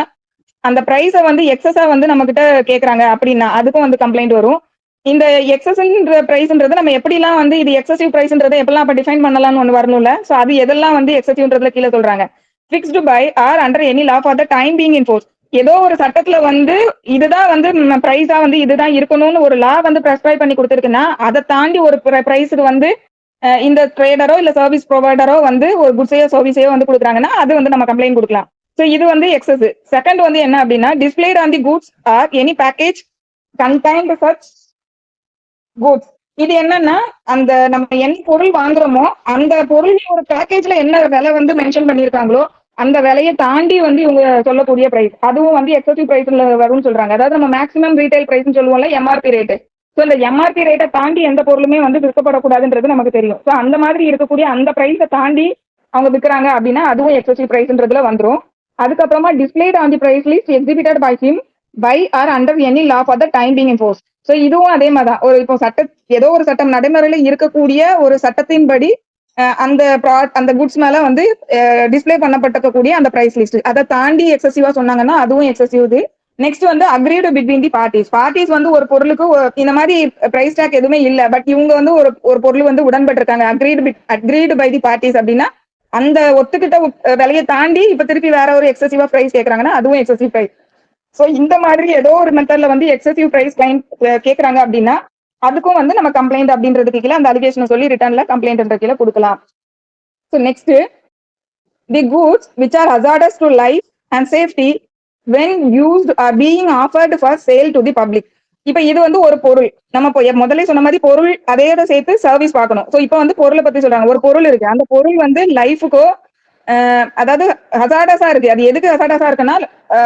அந்த பிரைஸை வந்து எக்ஸஸா வந்து நம்ம கிட்ட கேக்குறாங்க அப்படின்னா அதுக்கும் வந்து கம்ப்ளைண்ட் வரும். இந்த எக்ஸஸ்ன்ற பிரைஸ்ன்றது நம்ம எப்படிலாம் வந்து இது எக்ஸசிவ் பிரைஸ்ன்றதை எப்பெல்லாம் அப்ப டிஃபைன் பண்ணலாம்னு ஒன்று வரணும்ல. ஸோ அது எதெல்லாம் வந்து எக்ஸசிவ்ன்றதுல கீழே சொல்றாங்க. Fixed by or under any law for the time being in force. ஏதோ ஒரு சட்டத்துல வந்து இதுதான் வந்து பிரைஸா வந்து இதுதான் இருக்கணும்னு ஒரு லா வந்து பிரெஸ்கிரைப் பண்ணி கொடுத்துருக்குன்னா அதை தாண்டி ஒரு பிரைஸுக்கு வந்து இந்த ட்ரேடரோ இல்ல சர்வீஸ் ப்ரொவைடரோ வந்து ஒரு குட்ஸையோ சர்வீஸையோ வந்து கொடுக்குறாங்கன்னா அது வந்து நம்ம கம்ப்ளைண்ட் கொடுக்கலாம். ஸோ இது வந்து எக்ஸஸ். செகண்ட் வந்து என்ன அப்படின்னா displayed on the goods or any package contained such goods. இது என்னன்னா அந்த நம்ம என்ன பொருள் வாங்குறோமோ அந்த பொருள் ஒரு பேக்கேஜ்ல என்ன விலை வந்து மென்ஷன் பண்ணிருக்காங்களோ அந்த விலையை தாண்டி வந்து இவங்க சொல்லக்கூடிய பிரைஸ் அதுவும் வந்து எக்ஸசிவ் பிரைஸ்ல வரும்னு சொல்றாங்க. அதாவது நம்ம மேக்ஸிமம் ரீட்டைல் பிரைஸ் சொல்லுவோம்ல, எம்ஆர்பி ரேட்டு. ஸோ இந்த எம்ஆர்பி ரேட்டை தாண்டி எந்த பொருளுமே வந்து விற்கப்படக்கூடாதுன்றது நமக்கு தெரியும். ஸோ அந்த மாதிரி இருக்கக்கூடிய அந்த பிரைஸை தாண்டி அவங்க விற்கிறாங்க அப்படின்னா அதுவும் எக்ஸசிவ் பிரைஸ்ன்றதுல வந்துடும். அதுக்கப்புறமா displayed on the price list exhibited by him by or under any law for the time being in force. So இதுவும் அதே மாதிரி தான். ஒரு இப்போ ஏதோ ஒரு சட்டம் நடைமுறையில இருக்கக்கூடிய ஒரு சட்டத்தின்படி அந்த குட்ஸ் மேல வந்து டிஸ்பிளே பண்ணப்பட்டிருக்கக்கூடிய அந்த பிரைஸ் லிஸ்ட் அதை தாண்டி எக்ஸசிவா சொன்னாங்கன்னா அதுவும் எக்ஸசிவ். நெக்ஸ்ட் வந்து அக்ரீடு பிட்வீன் தி பார்ட்டிஸ் வந்து ஒரு பொருளுக்கு இந்த மாதிரி பிரைஸ் டேக் எதுவுமே இல்ல, பட் இவங்க வந்து ஒரு பொருள் வந்து உடன்பட்டிருக்காங்க அக்ரீடு பை தி பார்ட்டிஸ் அப்படின்னா அந்த ஒத்துக்கிட்ட விலையை தாண்டி இப்ப திருப்பி வேற ஒரு எக்ஸசிவா பிரைஸ் கேட்கறாங்கன்னா அதுவும் எக்ஸசிவ் பிரைஸ். சோ இந்த மாதிரி ஏதோ ஒரு மெத்தட்ல வந்து எக்ஸசிவ் பிரைஸ் கேட்கறாங்க அப்படின்னா அதுக்கும் வந்து நம்ம கம்ப்ளைண்ட் அப்படின்றதுக்கு கீழே அந்த அலிகேஷனை சொல்லி ரிட்டர்ன்ல கம்ப்ளைண்ட் கீழே கொடுக்கலாம். So next the goods which are hazardous to life and safety when used are being offered for sale to the public. இப்ப இது வந்து ஒரு பொருள். நம்ம முதல்ல சொன்ன மாதிரி பொருள் அதையோட சேர்த்து சர்வீஸ் பார்க்கணும். சோ இப்ப வந்து பொருளை பத்தி சொல்றாங்க. ஒரு பொருள் இருக்கு, அந்த பொருள் வந்து லைஃபுக்கோ அதாவது ஹசார்டஸா இருக்கு. அது எதுக்கு ஹசார்டஸா இருக்குன்னா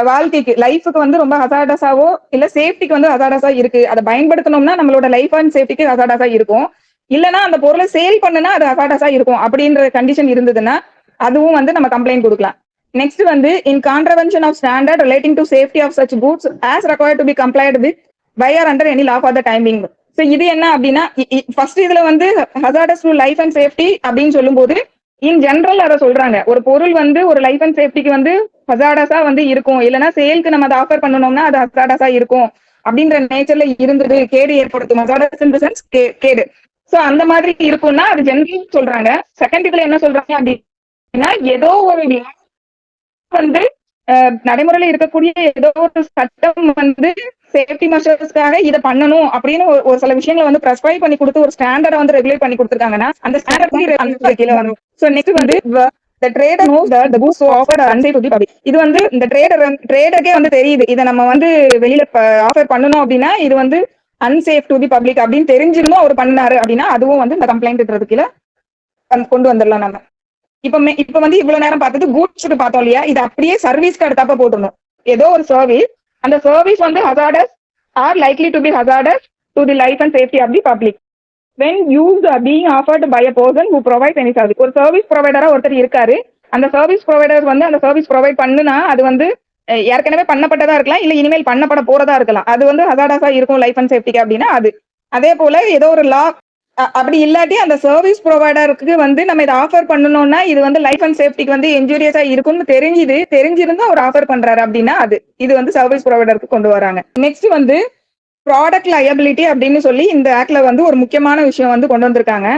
வாழ்க்கைக்கு லைஃபுக்கு வந்து ரொம்ப ஹசார்டஸாவோ இல்ல சேஃப்டிக்கு வந்து ஹசார்டஸா இருக்கு. அதை பயன்படுத்தணும்னா நம்மளோட லைஃப் அண்ட் சேஃப்டிக்கு ஹசார்டஸா இருக்கும். இல்லைன்னா அந்த பொருளை சேல் பண்ணுனா அது ஹசார்டஸா இருக்கும் அப்படின்ற கண்டிஷன் இருந்ததுன்னா அதுவும் வந்து நம்ம கம்ப்ளைண்ட் கொடுக்கலாம். நெக்ஸ்ட் வந்து in contravention of standard relating to safety of such goods as required to be complied with by or under any law for the timing. So இது என்ன அப்படின்னா ஃபர்ஸ்ட் இதுல வந்து hazardous to life and safety அப்படின்னு சொல்லும் போது in general அதை சொல்றாங்க. ஒரு பொருள் வந்து ஒரு லைஃப் அண்ட் சேஃப்டிக்கு வந்து ஹசார்டஸா வந்து இருக்கும், இல்லைன்னா சேலுக்கு நம்ம அதை ஆஃபர் பண்ணணும்னா அது ஹசார்டஸா இருக்கும் அப்படின்ற நேச்சர்ல இருந்தது, கேடு ஏற்படுத்தும். ஹசார்டஸ் இன் தி சென்ஸ் கேடு. சோ அந்த மாதிரி இருக்கும்னா அது ஜென்ரல் சொல்றாங்க. செகண்ட் இதுல என்ன சொல்றாங்க அப்படின்னா ஏதோ ஒரு வந்து நடைமுறையில இருக்கக்கூடிய ஏதோ ஒரு சட்டம் வந்து சேஃப்டி மெஷர்ஸ்க்காக இதை பண்ணணும் அப்படின்னு ஒரு சில விஷயங்களை வந்து ப்ரெஸ்கிரைப் பண்ணி கொடுத்து ஒரு ஸ்டாண்டர்டை வந்து ரெகுலேட் பண்ணி கொடுத்துருக்காங்கன்னா அந்த ஸ்டாண்டர்ட் கீழே வரும். சோ நெக்ஸ்ட் வந்து the trader knows that the goods offered are unsafe to the public. இது வந்து இந்த ட்ரேடருக்கே வந்து தெரியுது, இதை நம்ம வந்து வெளியில ஆஃபர் பண்ணணும் அப்படின்னா இது வந்து அன்சேஃப் டு தி பப்ளிக் அப்படின்னு தெரிஞ்சிருந்தோம் அவர் பண்ணாரு அப்படின்னா அதுவும் வந்து இந்த கம்ப்ளைண்ட் கீழே கொண்டு வந்துடலாம் நம்ம. இப்ப வந்து இவ்வளவு நேரம் பார்த்தது கூட்ஸ்க்கு பார்த்தோம் இல்லையா, இது அப்படியே சர்வீஸ்க்கு அடுத்தாப்ப போட்டுருணும். ஏதோ ஒரு சர்வீஸ், அந்த சர்வீஸ் வந்து hazardous or likely to be hazardous to the life and safety of the public when used or being offered by a person who provides any service. ஒரு சர்வீஸ் ப்ரொவைடரா ஒருத்தர் இருக்காரு, அந்த சர்வீஸ் ப்ரொவைடர் வந்து அந்த service provide பண்ணுனா அது வந்து ஏற்கனவே பண்ணப்பட்டதா இருக்கலாம், இல்ல இனிமேல் பண்ணப்பட போறதா இருக்கலாம். அது வந்து ஹசார்டஸா இருக்கும் லைஃப் அண்ட் சேஃப்டிக்கு அப்படின்னா அது. அதே போல ஏதோ ஒரு லா அப்படி இல்லாட்டி அந்த சர்வீஸ் ப்ரொவைடருக்கு வந்து நம்ம இதை ஆஃபர் பண்ணணும்னா இது வந்து லைஃப் அண்ட் சேஃப்டிக்கு வந்து இன்ஜூரியஸா இருக்கும்னு தெரிஞ்சிருந்தா அவர் ஆஃபர் பண்றாரு அப்படின்னா அது இது வந்து சர்வீஸ் ப்ரொவைடருக்கு கொண்டு வராங்க. நெக்ஸ்ட் வந்து ப்ராடக்ட் லயபிலிட்டி அப்படின்னு சொல்லி இந்த ஆக்ட்ல வந்து ஒரு முக்கியமான விஷயம் வந்து கொண்டு வந்திருக்காங்க.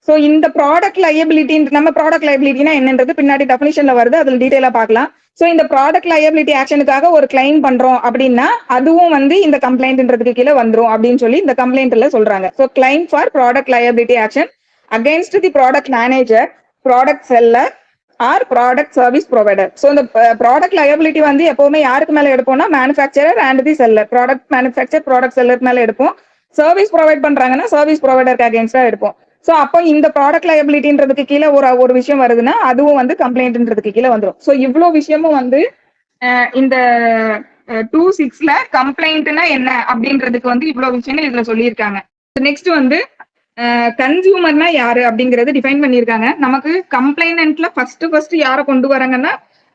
ஸோ இந்த ப்ராடக்ட் லயபிலிட்டி, நம்ம ப்ராடக்ட் லயபிலிட்டினா என்னன்றது பின்னாடி டெஃபினிஷன்ல வருது, அதுல டீடைலா பார்க்கலாம். ஸோ இந்த ப்ராடக்ட் லயபிலிட்டி ஆக்ஷனுக்காக ஒரு கிளைம் பண்றோம் அப்படின்னா அதுவும் வந்து இந்த கம்ப்ளைண்ட்ன்றதுக்கு கீழே வந்துரும் அப்படின்னு சொல்லி இந்த கம்ப்ளைண்ட்ல சொல்றாங்க. So claim for product liability action against the product manager, product seller or product service provider. So இந்த ப்ராடக்ட் லயபிலிட்டி வந்து எப்பவுமே யாருக்கு மேல எடுப்போம்னா manufacturer and the seller, product manufacture product seller மேல எடுப்போம். சர்வீஸ் ப்ரொவைட் பண்றாங்கன்னா சர்வீஸ் ப்ரொவைடருக்கு அகேன்ஸ்டா எடுப்போம். ஸோ அப்போ இந்த ப்ராடக்ட் லயபிலிட்டின்றதுக்கு கீழே ஒரு விஷயம் வருதுன்னா அதுவும் வந்து கம்ப்ளைண்ட்ன்றதுக்கு கீழே வந்துடும். ஸோ இவ்வளவு விஷயமும் வந்து இந்த 2(6)ல கம்ப்ளைண்ட்னா என்ன அப்படின்றதுக்கு வந்து இவ்வளவு விஷயங்கள் இதுல சொல்லியிருக்காங்க. நெக்ஸ்ட் வந்து கன்சியூமர்னா யாரு அப்படிங்கறது டிஃபைன் பண்ணிருக்காங்க. நமக்கு கம்ப்ளைனன்ட்ல ஃபர்ஸ்ட் யாரை கொண்டு வராங்கன்னா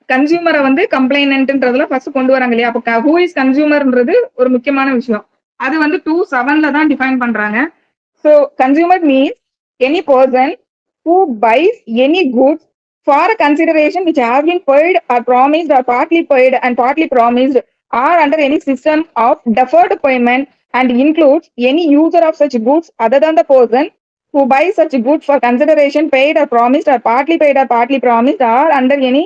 கன்சியூமரை வந்து கம்ப்ளைனன்ட்ன்றதுல ஃபர்ஸ்ட் கொண்டு வராங்க இல்லையா. அப்போ ஹூ இஸ் கன்சியூமர்ன்றது ஒரு முக்கியமான விஷயம். அது வந்து 2(7)ல தான் டிஃபைன் பண்றாங்க. So consumer means any person who buys any goods for a consideration which has been paid or promised or partly paid and partly promised or under any system of deferred payment and includes any user of such goods other than the person who buys such goods for consideration paid or promised or partly paid or partly promised or under any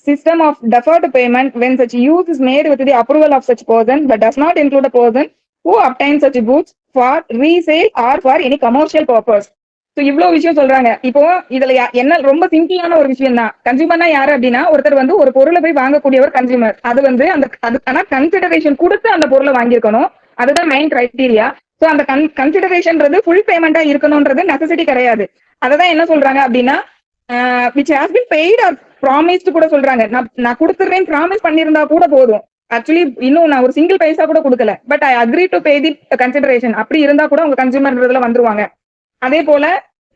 system of deferred payment when such use is made with the approval of such person but does not include a person who obtains such goods for resale or for any commercial purpose. So இவ்வளவு விஷயம் சொல்றாங்க. இப்போ இதுல என்ன ரொம்ப சிம்பிளான ஒரு விஷயம் தான். கன்சியூமர்னா யாரு அப்படின்னா ஒருத்தர் வந்து ஒரு பொருளை போய் வாங்கக்கூடியவர் கன்சியூமர். அது வந்து அதுக்கான கன்சிடரேஷன் கொடுத்து அந்த பொருளை வாங்கியிருக்கணும், அதுதான் மெயின் கிரைட்டீரியா. ஸோ அந்த கன்சிடரேஷன்றது ஃபுல் பேமெண்டா இருக்கணும்ன்றது நெசசிட்டி கிடையாது. அததான் என்ன சொல்றாங்க அப்படின்னா which has been paid or promised கூட சொல்றாங்க. நான் கொடுத்துறேன் ப்ராமிஸ் பண்ணியிருந்தா கூட போதும். ஆக்சுவலி இன்னும் நான் ஒரு சிங்கிள் பைசா கூட கொடுக்கல, but I agree to pay the consideration அப்படி இருந்தா கூட உங்க கன்சியூமர்ன்றதுல வந்துருவாங்க. அதே போல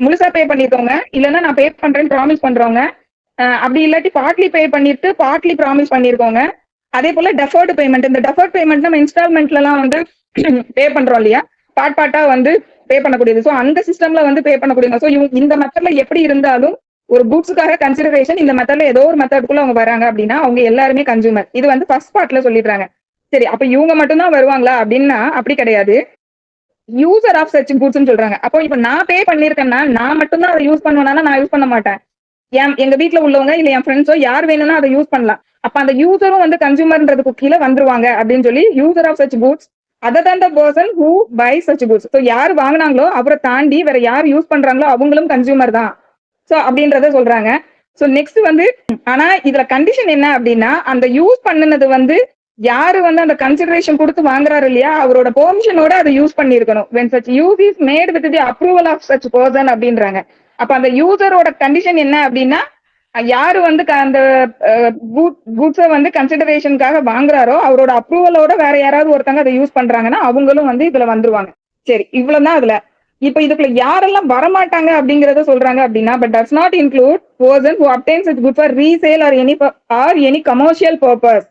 முழுசா பே பண்ணிருக்கோங்க, இல்லைன்னா நான் பே பண்றேன்னு ப்ராமிஸ் பண்றவங்க, அப்படி இல்லாட்டி பார்ட்லி பே பண்ணிட்டு பார்ட்லி ப்ராமிஸ் பண்ணிருக்கோங்க. அதே போல டெஃபர்டு பேமெண்ட், இந்த டெஃபர்ட் பேமெண்ட் நம்ம இன்ஸ்டால்மெண்ட்ல எல்லாம் வந்து பே பண்றோம் இல்லையா, பார்ட்டா வந்து பே பண்ணக்கூடியது. ஸோ அந்த சிஸ்டம்ல வந்து பே பண்ணக்கூடியது. ஸோ இந்த மெத்தட்ல எப்படி இருந்தாலும் ஒரு குட்ஸுக்காக கன்சிடரேஷன் இந்த மெத்தட்ல ஏதோ ஒரு மெத்தடுக்குள்ள அவங்க வராங்க அப்படின்னா அவங்க எல்லாருமே கன்சியூமர். இது வந்து ஃபர்ஸ்ட் பார்ட்ல சொல்லிடுறாங்க. சரி, அப்ப இவங்க மட்டும் தான் வருவாங்களா அப்படின்னா அப்படி கிடையாது. யூசர் ஆஃப் சச் குட்ஸ்னு சொல்றாங்க. அப்போ இப்ப நான் பே பண்ணிருக்கேன்னா நான் மட்டும் தான் அதை யூஸ் பண்ணுவேன்னா நான் யூஸ் பண்ண மாட்டேன். எங்க வீட்டுல உள்ளவங்க இல்ல என் ஃப்ரெண்ட்ஸோ யார் வேணும்னா அதை யூஸ் பண்ணலாம். அப்ப அந்த யூசரும் வந்து கன்சியூமர்ன்றதுக்கு கீழே வந்துருவாங்க அப்படின்னு சொல்லி user of such goods other than the person who buy such goods. So யார் வாங்கினாங்களோ அவரை தாண்டி வேற யார் யூஸ் பண்றாங்களோ அவங்களும் கன்சியூமர் தான். ஸோ அப்படின்றத சொல்றாங்க. ஸோ நெக்ஸ்ட் வந்து ஆனா இதுல கண்டிஷன் என்ன அப்படின்னா அந்த யூஸ் பண்ணினது வந்து யாரு வந்து அந்த கன்சிடரேஷன் கொடுத்து வாங்குறாரு இல்லையா, அவரோட பெர்மிஷனோட அதை யூஸ் பண்ணிருக்கணும். when such use is made with the approval of such person அப்படின்றாங்க. அப்ப அந்த யூசரோட கண்டிஷன் என்ன அப்படின்னா, யாரு வந்து அந்த கூட்ஸ வந்து கன்சிடரேஷனுக்காக வாங்குறாரோ அவரோட அப்ரூவலோட வேற யாராவது ஒருத்தங்க அதை யூஸ் பண்றாங்கன்னா அவங்களும் வந்து இதுல வந்துருவாங்க. சரி, இவ்வளவுதான் அதுல. இப்ப இதுக்குள்ள யாரெல்லாம் வரமாட்டாங்க அப்படிங்கறத சொல்றாங்க அப்படின்னா, but does not include person who obtains such good for resale or any commercial purpose.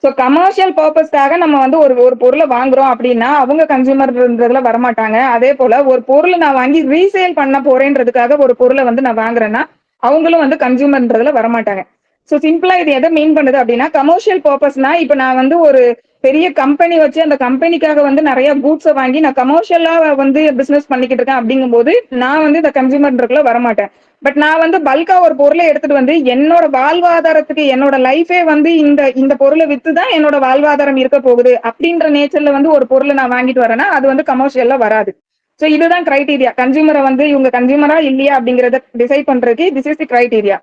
So commercial பர்பஸ்க்காக நம்ம வந்து ஒரு பொருளை வாங்குறோம் அப்படின்னா அவங்க கன்சியூமர்ன்றதுல வரமாட்டாங்க. அதே போல ஒரு பொருளை நான் வாங்கி ரீசேல் பண்ண போறேன்றதுக்காக ஒரு பொருளை வந்து நான் வாங்குறேன்னா அவங்களும் வந்து கன்சியூமர்ன்றதுல வரமாட்டாங்க. ஸோ சிம்பிளா இது எதை மீன் பண்ணுது அப்படின்னா, கமர்ஷியல் பர்பஸ்னா இப்ப நான் வந்து ஒரு பெரிய கம்பெனி வச்சு அந்த கம்பெனிக்காக வந்து நிறைய கூட்ஸை வாங்கி நான் கமர்ஷியலா வந்து பிசினஸ் பண்ணிக்கிட்டு இருக்கேன் அப்படிங்கும்போது நான் வந்து இந்த கன்சியூமர்ன்றதுல வரமாட்டேன். பட் நான் வந்து பல்கா ஒரு பொருளை எடுத்துட்டு வந்து என்னோட வாழ்வாதாரத்துக்கு என்னோட லைஃபே வந்து இந்த பொருளை வித்துதான் என்னோட வாழ்வாதாரம் இருக்க போகுது அப்படின்ற நேச்சர்ல வந்து ஒரு பொருளை நான் வாங்கிட்டு வரேன்னா அது வந்து கமர்ஷியல்ல வராது. சோ இதுதான் கிரைடீரியா. கன்சியூமரை வந்து இவங்க கன்சியூமரா இல்லையா அப்படிங்கறத டிசைட் பண்றதுக்கு this is the criteria.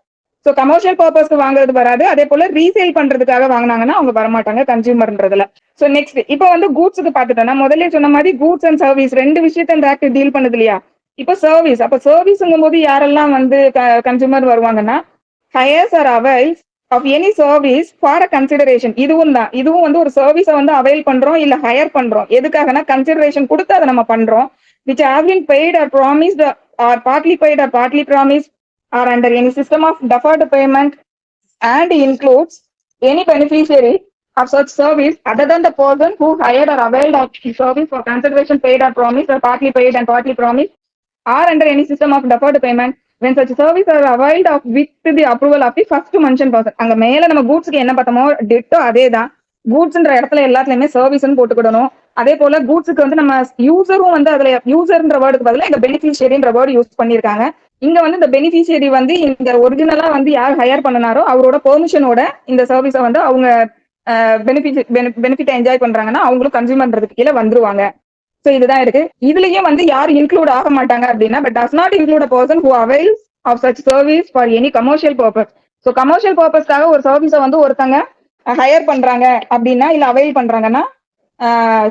So commercial பர்பஸ்க்கு வாங்குறது வராது. அதே போல ரீசேல் பண்றதுக்காக வாங்கினாங்கன்னா அவங்க வரமாட்டாங்க கன்சியூமர்ன்றதுல. சோ நெக்ஸ்ட் இப்போ வந்து கூட்ஸுக்கு பாத்துட்டோம்னா, முதல்ல சொன்ன மாதிரி கூட்ஸ் அண்ட் சர்வீஸ் ரெண்டு விஷயத்த இந்த ஆக்ட் டீல் பண்ணுது இல்லையா. இப்போ சர்வீஸ், அப்ப சர்வீஸ்ங்கும் போது யாரெல்லாம் வந்து கன்சியூமர் வருவாங்கன்னா, hires or avails of any service for a consideration. இதுவும் வந்து ஒரு சர்வீஸை வந்து அவைல் பண்றோம் இல்ல ஹையர் பண்றோம். எதுக்காகனா கன்சிடரேஷன் கொடுத்து அதை நம்ம பண்றோம். which have been paid or promised or partly paid or partly promised or under any system of deferred payment and includes any beneficiary of such service other than the person who hired or availed of the service for consideration paid or promised or partly paid and partly promised or under any system of deferred payment when such service are availed of with the approval of the first mentioned person. அங்க மேல நம்ம கூட்ஸ்க்கு என்ன பார்த்தோமோ Tito அதே தான். கூட்ஸ்ன்ற இடத்துல எல்லாத்துலயுமே சர்வீஸ்ன்னு போட்டுக்கிடணும். அதே போல கூட்ஸுக்கு வந்து நம்ம யூசரும் வந்து அதுல யூசர்ன்ற வேர்டுக்கு பதிலா இந்த பெனிஃபிஷியரின்ற வேர்டு யூஸ் பண்ணிருக்காங்க. இங்க வந்து இந்த பெனிஃபிஷியரி வந்து இந்த ஒரிஜினலா வந்து யார் ஹையர் பண்ணனாரோ அவரோட பெர்மிஷனோட இந்த சர்வீஸை வந்து அவங்க பெனிஃபிட் என்ஜாய் பண்றாங்கன்னா அவங்களும் கன்சியூமர்ன்றதுக்கு கீழே வந்துருவாங்க. சோ இதுதான் இருக்கு. இதுலயே வந்து யார் இன்க்ளூட் ஆக மாட்டாங்க அப்படின்னா, but does not include a person who avails of such service for any commercial purpose. So commercial பர்பஸ்க்காக ஒரு சர்வீஸை வந்து ஒருத்தங்க ஹையர் பண்றாங்க அப்படின்னா இல்ல அவைல் பண்றாங்கன்னா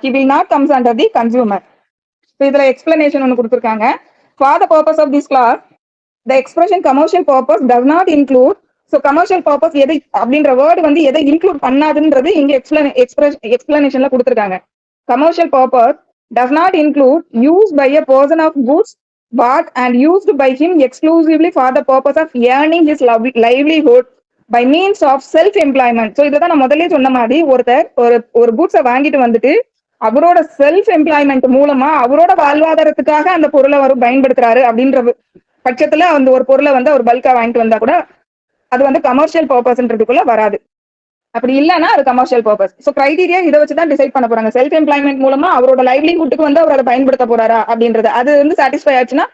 he will not comes under the consumer. So இதுல எக்ஸ்பிளனேஷன் ஒன்னு கொடுத்திருக்காங்க. For the purpose of this clause, the expression commercial purpose does not include. So commercial purpose எதை அப்படின்ற வேர்டு வந்து எதை இன்க்ளூட் பண்ணாதுன்றது இங்க எக்ஸ்பிளனேஷன்ல கொடுத்திருக்காங்க. Commercial purpose does not include use by a person of goods bought and used by him exclusively for the purpose of earning his livelihood by means of self employment. So இதுதான் நான் முதல்ல சொன்ன மாதிரி ஒருத்தர் ஒரு கூட்ஸை வாங்கிட்டு வந்துட்டு அவரோட செல்ஃப் எம்ப்ளாய்மெண்ட் மூலமா அவரோட வாழ்வாதாரத்துக்காக அந்த பொருளை அவர் பயன்படுத்துறாரு அப்படின்ற பட்சத்துல அந்த ஒரு பொருளை வந்து அவர் பல்கா வாங்கிட்டு வந்தா கூட அது வந்து கமர்ஷியல் பர்பஸ்ன்றதுக்குள்ள வராது. அப்படி இல்லைன்னா அது கமர்ஷியல் பர்பஸ். ஸோ கிரைடீரியா இதை வச்சுதான் டிசைட் பண்ண போறாங்க. செல்ஃப் எம்ப்ளாய்மெண்ட் மூலமா அவரோட லைவ்லிஹுட்டுக்கு வந்து அவர் அதை பயன்படுத்த போறாரா அப்படின்றது அது வந்து சாட்டிஸ்ஃபை ஆச்சுன்னா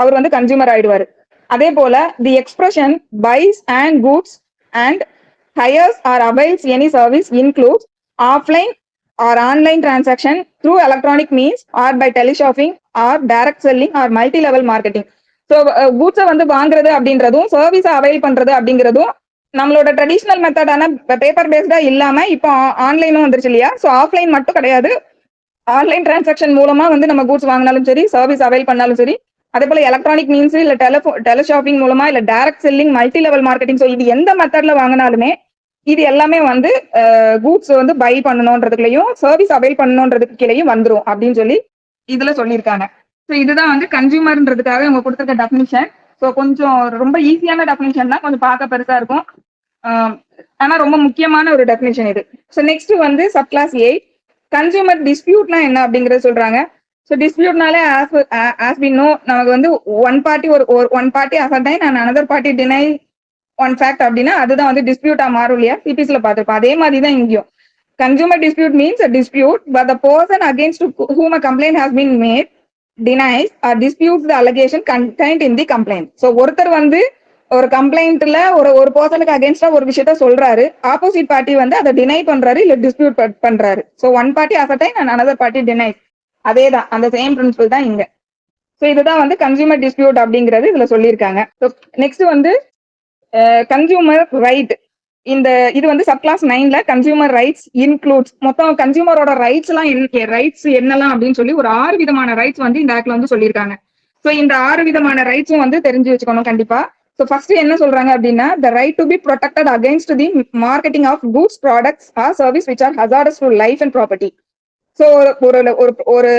அவர் வந்து கன்சியூமர் ஆயிடுவாரு. அதே போல the expression buys and goods and hires or avails any service includes offline or online transaction through electronic means or by teleshopping or direct selling or multi level marketing. So கூட்ஸை வந்து வாங்குறது அப்படின்றதும் சர்வீஸை avail பண்றது அப்படிங்கிறதும் நம்மளோட traditional மெத்தடான paper பேஸ்டா இல்லாம இப்போ ஆன்லைனும் வந்துருச்சு இல்லையா. ஸோ ஆஃப்லைன் மட்டும் கிடையாது, ஆன்லைன் டிரான்சாக்ஷன் மூலமா வந்து நம்ம கூட்ஸ் வாங்கினாலும் சரி சர்வீஸ் அவைல் பண்ணாலும் சரி, அதே போல எலக்ட்ரானிக் மீன்ஸ் இல்ல டெலிஷாப்பிங் மூலமா இல்ல direct selling multi level marketing. So இது எந்த மெத்தட்ல வாங்கினாலுமே இது எல்லாமே வந்து கூட்ஸ் வந்து பை பண்ணணும்ன்றதுக்குள்ளயும் சர்வீஸ் அவைல் பண்ணணும்ன்றதுக்கு கீழேயும் வந்துரும் அப்படின்னு சொல்லி இதுல சொல்லியிருக்காங்க. ஸோ இதுதான் வந்து கன்சியூமர்ன்றதுக்காக இவங்க கொடுத்துருக்க டெஃபினிஷன். ஸோ கொஞ்சம் ரொம்ப ஈஸியான டெஃபினிஷன் தான், கொஞ்சம் பார்க்க பெருசா இருக்கும், ஆனா ரொம்ப முக்கியமான ஒரு டெஃபினிஷன் இது. ஸோ நெக்ஸ்ட் வந்து சப் கிளாஸ் 8 கன்சியூமர் டிஸ்பியூட்னா என்ன அப்படிங்கறத சொல்றாங்க. ஸோ டிஸ்பியூட்னாலே ஆஸ் வி நோ நமக்கு வந்து one party அசர்டைன் and another party deny one fact அப்படின்னா அதுதான் வந்து டிஸ்பியூட்டா மாறும் இல்லையா. சிபிஎஸ்ல பார்த்துருப்போம். அதே மாதிரி தான் இங்கேயும் consumer dispute means a dispute but the person against whom a complaint has been made denies or disputes the allegation contained in the complaint. So ஒருத்தர் வந்து ஒரு கம்ப்ளைண்ட்ல ஒரு பர்சனுக்கு அகேன்ஸ்டா ஒரு விஷயத்த சொல்றாரு, ஆப்போசிட் பார்ட்டி வந்து அதை டினை பண்றாரு இல்ல டிஸ்பியூட் பண்றாரு. So one party அசர்டைன் and another party டினைஸ். அதே தான், அந்த சேம் பிரின்சிபல் தான் இங்க. ஸோ இதுதான் வந்து கன்சியூமர் டிஸ்பியூட் அப்படிங்கிறது இதுல சொல்லியிருக்காங்க. ஸோ நெக்ஸ்ட் வந்து கன்சியூமர் ரைட். இந்த இது வந்து சப்கிளாஸ் 9ல கன்சியூமர் ரைட்ஸ் இன்க்ளூட்ஸ், மொத்தம் கன்சியூமரோட ரைட்ஸ் எல்லாம் ரைட்ஸ் என்னலாம் அப்படின்னு சொல்லி ஒரு 6 விதமான ரைட்ஸ் வந்து இந்த ஆக்ட்ல வந்து சொல்லியிருக்காங்க. ஸோ இந்த 6 விதமான ரைட்ஸும் வந்து தெரிஞ்சு வச்சுக்கணும் கண்டிப்பா. ஸோ ஃபர்ஸ்ட் என்ன சொல்றாங்க அப்படின்னா, the right to be protected against the marketing of goods products or service which are hazardous to life and property. So ஒரு ஒரு ஒரு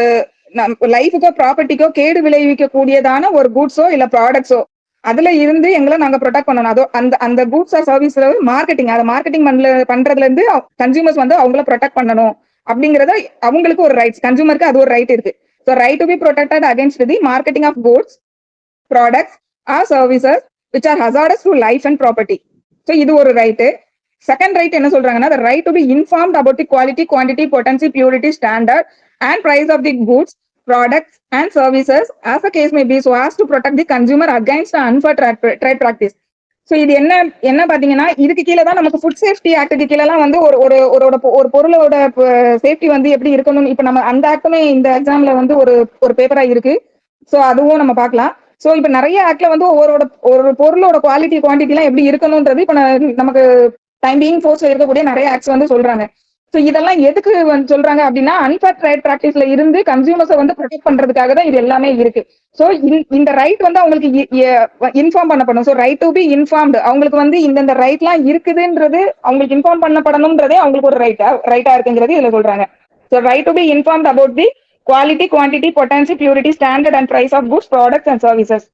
லைஃபுக்கோ ப்ராப்பர்ட்டிக்கோ கேடு விளைவிக்க கூடியதான ஒரு குட்ஸோ இல்ல ப்ராடக்ட்ஸோ அதுல இருந்து எங்களை நாங்க ப்ரொடெக்ட் பண்ணணும். அதோ அந்த அந்த குட்ஸ் ஆர் சர்வீஸ்ல மார்க்கெட்டிங், அதை மார்க்கெட்டிங் பண்றதுல இருந்து கன்சியூமர்ஸ் வந்து அவங்கள ப்ரொடெக்ட் பண்ணணும் அப்படிங்கறத அவங்களுக்கு ஒரு ரைட்ஸ், கன்சியூமருக்கு அது ஒரு ரைட் இருக்கு. So right to be protected against the marketing of goods products or services which are hazardous to life and property. So இது ஒரு ரைட்டு. செகண்ட் ரைட் என்ன சொல்றாங்கன்னா, the right to be informed about the quality, quantity, potency, purity, standard and price of the goods, products and services as the case may be, so as to protect the consumer against the unfair trade practice. So இது என்ன பாத்தீங்கன்னா, இதுக்கு கீழே தான் நமக்கு food safety ஆக்டுக்கு கீழே எல்லாம் வந்து ஒரு பொருளோட சேஃப்டி வந்து எப்படி இருக்கணும், இப்ப நம்ம அந்த ஆக்டுமே இந்த எக்ஸாம்ல வந்து ஒரு பேப்பரா இருக்கு. ஸோ அதுவும் நம்ம பார்க்கலாம். ஸோ இப்ப நிறைய ஆக்ட்ல வந்து ஒரு பொருளோட குவாலிட்டி குவான்டிட்டி எல்லாம் எப்படி இருக்கணும்ன்றது இப்ப நமக்கு டைம் பீயிங் ஃபோர்ஸ்ல இருக்கக்கூடிய நிறைய ஆக்ட்ஸ் வந்து சொல்றாங்க. ஸோ இதெல்லாம் எதுக்கு வந்து சொல்றாங்க அப்படின்னா, அன்ஃபேர் ட்ரேட் பிராக்டிஸ்ல இருந்து கன்சியூமர்ஸை வந்து ப்ரொடெக்ட் பண்றதுக்காக தான் இது எல்லாமே இருக்கு. ஸோ இந்த ரைட் வந்து அவங்களுக்கு இன்ஃபார்ம் பண்ணப்படும். So right to be informed, அவங்களுக்கு வந்து இந்த ரைட்லாம் இருக்குதுன்றது அவங்களுக்கு இன்ஃபார்ம் பண்ணப்படணும்ன்றதே அவங்களுக்கு ஒரு ரைட்டா இருக்குங்கிறது இதுல சொல்றாங்க. So right to be informed about the quality, quantity, potency, purity, standard and price of goods, products and services.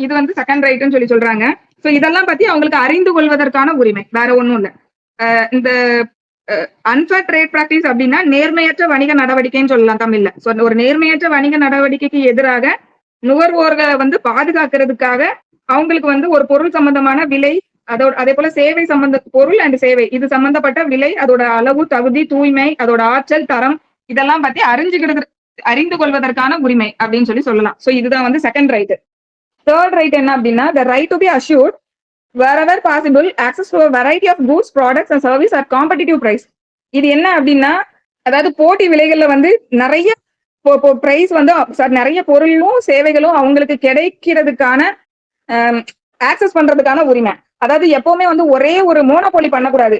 இது வந்து செகண்ட் ரைட்னு சொல்லி சொல்றாங்க. சோ இதெல்லாம் பத்தி அவங்களுக்கு அறிந்து கொள்வதற்கான உரிமை, வேற ஒண்ணும் இல்ல. இந்த அன்ஃபேர் ட்ரேட் பிராக்டிஸ் அப்படின்னா நேர்மையற்ற வணிக நடவடிக்கைன்னு சொல்லலாம் தமிழ்ல. சோ ஒரு நேர்மையற்ற வணிக நடவடிக்கைக்கு எதிராக நுகர்வோர்களை வந்து பாதுகாக்கிறதுக்காக அவங்களுக்கு வந்து ஒரு பொருள் சம்பந்தமான விலை, அதே போல சேவை பொருள் அண்ட் சேவை இது சம்பந்தப்பட்ட விலை, அதோட அளவு, தகுதி, தூய்மை, அதோட ஆற்றல், தரம் இதெல்லாம் பத்தி அறிந்து கொள்வதற்கான உரிமை அப்படின்னு சொல்லலாம். சோ இதுதான் வந்து செகண்ட் ரைட். தேர்ட் ரைட் என்ன அப்படின்னா, the right to be assured wherever possible access to a variety of goods, products and service at competitive price. இது என்ன அப்படின்னா, அதாவது போட்டி விலைகள்ல வந்து நிறைய பிரைஸ் வந்து நிறைய பொருளும் சேவைகளும் அவங்களுக்கு கிடைக்கிறதுக்கான ஆக்சஸ் பண்றதுக்கான உரிமை. அதாவது எப்பவுமே வந்து ஒரே ஒரு மோனோபோலி பண்ணக்கூடாது.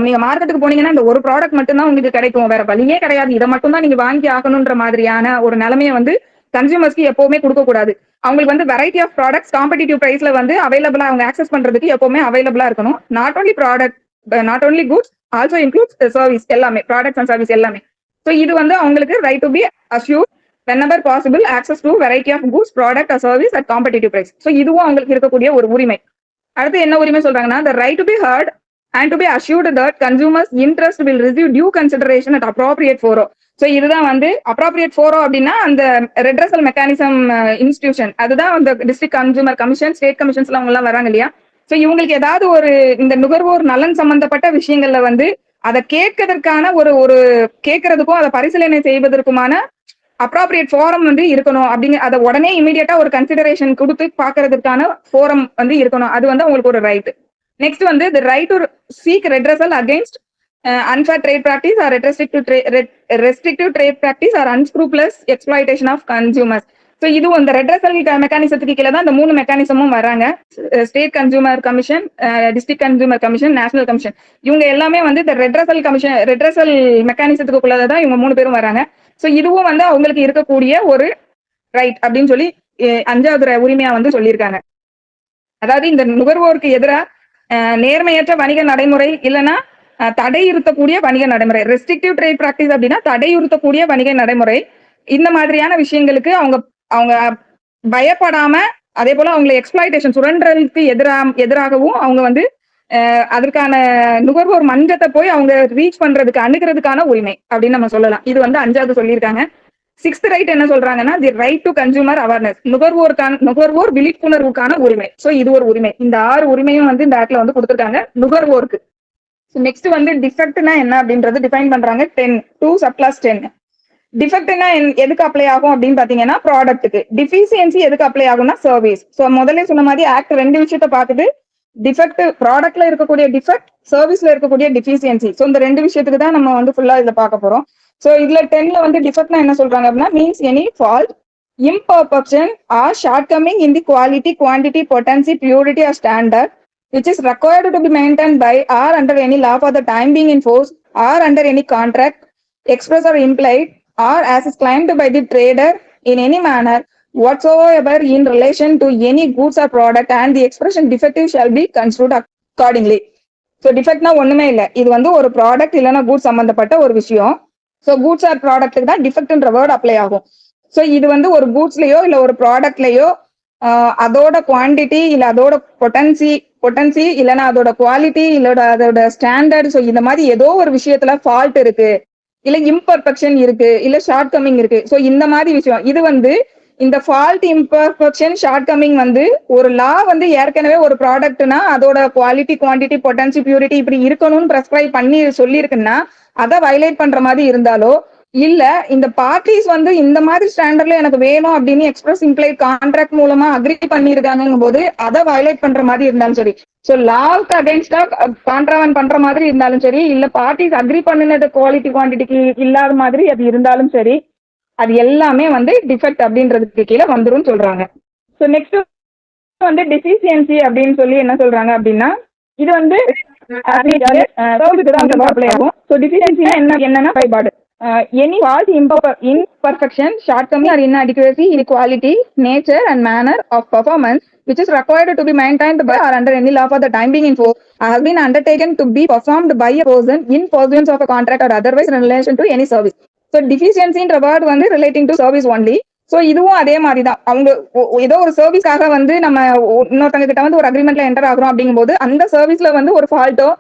நீங்க மார்க்கெட்டுக்கு போனீங்கன்னா இந்த ஒரு ப்ராடக்ட் மட்டும் தான் உங்களுக்கு கிடைக்கும், வேற வழியே கிடையாது, இதை மட்டும் தான் நீங்க வாங்கி ஆகணும்ன்ற மாதிரியான ஒரு நிலைமையை வந்து கன்சியூமர்ஸ்க்கு எப்பவுமே கொடுக்க கூடாது. அவங்களுக்கு வந்து வெரைட்டி ஆஃப் ப்ராடக்ட்ஸ் காம்படிட்டிவ் பிரைஸ்ல வந்து அவைலபிளா அவங்க ஆக்சஸ் பண்றதுக்கு எப்பவுமே அவைலபிளா இருக்கணும். Not only goods, also includes service, எல்லாமே ப்ராடக்ட்ஸ் அண்ட் சர்வீஸ் எல்லாமே. ஸோ இது வந்து அவங்களுக்கு right to be assured whenever possible access to variety of goods, product or service at competitive price. So இதுவும் அவங்களுக்கு இருக்கக்கூடிய ஒரு உரிமை. அடுத்து என்ன உரிமை சொல்றாங்கன்னா, the right to be heard and to be assured that consumers interest will receive due consideration at appropriate forum. So இதுதான் வந்து அப்ராப்ரியேட் ஃபோரம் அப்படின்னா அந்த ரெட்ரஸல் மெக்கானிசம் இன்ஸ்டிடியூஷன், அதுதான் அந்த district consumer commission, state commissions அவங்க எல்லாம் வராங்க இல்லையா. ஸோ இவங்களுக்கு ஏதாவது ஒரு இந்த நுகர்வோர் நலன் சம்பந்தப்பட்ட விஷயங்கள்ல வந்து அதை கேட்கறதுக்கான ஒரு கேட்கறதுக்கும் அதை பரிசீலனை செய்வதற்குமான அப்ராப்ரியேட் ஃபோரம் வந்து இருக்கணும். அப்படிங்க அதை உடனே இமீடியட்டா ஒரு கன்சிடரேஷன் கொடுத்து பாக்குறதுக்கான ஃபோரம் வந்து இருக்கணும். அது வந்து அவங்களுக்கு ஒரு ரைட். நெக்ஸ்ட் வந்து the right to seek redressal against unfair trade practice or restrictive trade practice or unscrupulous exploitation of consumers. So இது இந்த ரெட்ரஸல் மெக்கானிசத்துக்கு கீழே தான் இந்த 3 மெக்கானிசமும் வராங்க. State consumer commission, district consumer commission, national commission. இவங்க எல்லாமே வந்து இந்த ரெட்ரஸல் மெக்கானிசத்துக்குள்ளதான் தான் இவங்க 3 பேரும் வராங்க. ஸோ இதுவும் வந்து அவங்களுக்கு இருக்கக்கூடிய ஒரு ரைட் அப்படின்னு சொல்லி 5வது உரிமையா வந்து சொல்லியிருக்காங்க. அதாவது இந்த நுகர்வோருக்கு எதிராக நேர்மையற்ற வணிக நடைமுறை இல்லைன்னா தடையுறுத்தக்கூடிய வணிக நடைமுறை, ரெஸ்ட்ரிக்டிவ் ட்ரேட் பிராக்டிஸ் அப்படின்னா தடையுறுத்தக்கூடிய வணிக நடைமுறை, இந்த மாதிரியான விஷயங்களுக்கு அவங்க பயப்படாம, அதே போல அவங்களை எக்ஸ்பிளாய்டேஷன் சுரண்டலுக்கு எதிராகவும் அவங்க வந்து அதற்கான நுகர்வோர் மன்றத்தை போய் அவங்க ரீச் பண்றதுக்கு அணுகிறதுக்கான உரிமை அப்படின்னு நம்ம சொல்லலாம். இது வந்து 5வது சொல்லியிருக்காங்க. 6th ரைட் என்ன சொல்றாங்கன்னா, தி ரைட் டு கன்சூமர் அவேர்னஸ், நுகர்வோர் விழிப்புணர்வுக்கான உரிமை. சோ இது ஒரு உரிமை. இந்த 6 உரிமையும் வந்து இந்த ஆக்ட்ல வந்து கொடுத்திருக்காங்க நுகர்வோருக்கு. நெக்ஸ்ட் வந்து டிஃபெக்ட்னா என்ன அப்படின்றது டிஃபைன் பண்றாங்க 2 சப்கிளாஸ் 10. டிஃபெக்ட்னா எதுக்கு அப்ளை ஆகும் அப்படின்னு பாத்தீங்கன்னா ப்ராடக்ட்டுக்கு. டிஃபிஷியன்சி எதுக்கு அப்ளை ஆகும்னா சர்வீஸ். ஸோ முதல்ல சொன்ன மாதிரி ஆக்ட் 2 விஷயத்த பார்க்குது. டிஃபெக்ட் ப்ராடக்ட்ல இருக்கக்கூடிய டிஃபெக்ட், சர்வீஸ்ல இருக்கக்கூடிய டிஃபிஷியன்சி. ஸோ இந்த 2 விஷயத்துக்கு தான் நம்ம வந்து ஃபுல்லா இதுல பார்க்க போறோம். ஸோ இதுல 10ல வந்து டிஃபெக்ட்னா என்ன சொல்றாங்க அப்படின்னா, means any fault, imperfection or shortcoming in the quality, quantity, potency, purity or standard which is required to be maintained by or under any law for the time being in force or under any contract, express or implied, or as is claimed by the trader in any manner whatsoever in relation to any goods or product, and the expression defective shall be construed accordingly. So டிஃபெக்ட்னா ஒண்ணுமே இல்லை, இது வந்து ஒரு product இல்லைன்னா goods சம்பந்தப்பட்ட ஒரு விஷயம். ஸோ கூட்ஸ் ஆர் ப்ராடக்ட்டுக்கு தான் டிஃபெக்ட்ன்ற வேர்ட் அப்ளை ஆகும். ஸோ இது வந்து ஒரு கூட்ஸ்லயோ இல்ல ஒரு ப்ராடக்ட்லயோ அதோட குவான்டிட்டி இல்ல அதோட பொட்டன்சி இல்லைன்னா அதோட குவாலிட்டி இல்ல அதோட ஸ்டாண்டர்ட், ஸோ இந்த மாதிரி ஏதோ ஒரு விஷயத்துல ஃபால்ட் இருக்கு, இல்ல இம்பர்ஃபெக்ஷன் இருக்கு, இல்ல ஷார்ட் கமிங் இருக்கு. ஸோ இந்த மாதிரி விஷயம் இது வந்து இந்த ஃபால்ட், இம்பர்ஃபெக்ஷன், ஷார்ட் கமிங் வந்து ஒரு லா வந்து ஏற்கனவே ஒரு ப்ராடக்ட்னா அதோட குவாலிட்டி, குவான்டிட்டி, பொட்டன்சி, பியூரிட்டி இப்படி இருக்கணும்னு ப்ரெஸ்கிரைப் பண்ணி சொல்லியிருக்குன்னா அதை வயலேட் பண்ற மாதிரி இருந்தாலோ, இல்ல இந்த பார்ட்டிஸ் வந்து இந்த மாதிரி ஸ்டாண்டர்ட்ல எனக்கு வேணும் அப்படின்னு எக்ஸ்பிரஸ் இம்ப்ளைட் கான்ட்ராக்ட் மூலமா அக்ரி பண்ணிருக்காங்கும் போது அதை வயலேட் பண்ற மாதிரி இருந்தாலும் சரி, சோ லாவுக்கு அகைன்ஸ்டா கான்ட்ராவன் பண்ற மாதிரி இருந்தாலும் சரி, இல்ல பார்ட்டிஸ் அக்ரி பண்ணினது குவாலிட்டி குவான்டிட்டிக்கு இல்லாத மாதிரி அது இருந்தாலும் சரி, அது எல்லாமே வந்து டிஃபெக்ட் அப்படின்றதுக்கு கீழே வந்துரும் சொல்றாங்க. ஸோ நெக்ஸ்ட் வந்து டெஃபிஷியன்சி அப்படின்னு சொல்லி என்ன சொல்றாங்க அப்படின்னா, இது வந்து அப்ளை ஆகும். ஸோ டெஃபிஷியன்சினா என்னன்னா குறைபாடு, any fault, imperfection, shortcoming or inadequacy in quality, nature and manner of performance which is required to be maintained by or under any law for the time being in force has been undertaken to be performed by a person in pursuance of a contract or otherwise in relation to any service. So deficiency என்ற word வந்து relating to service only. So இதுவும் அதே மாதிரி தான், அவங்க ஏதோ ஒரு சர்வீஸ்க்காக வந்து நம்ம இன்னொருத்தங்க கிட்ட வந்து ஒரு அக்ரிமெண்ட்ல என்டர் ஆகுறோம் அப்படிங்கும் போது அந்த சர்வீஸ்ல வந்து ஒரு ஃபால்ட்டோ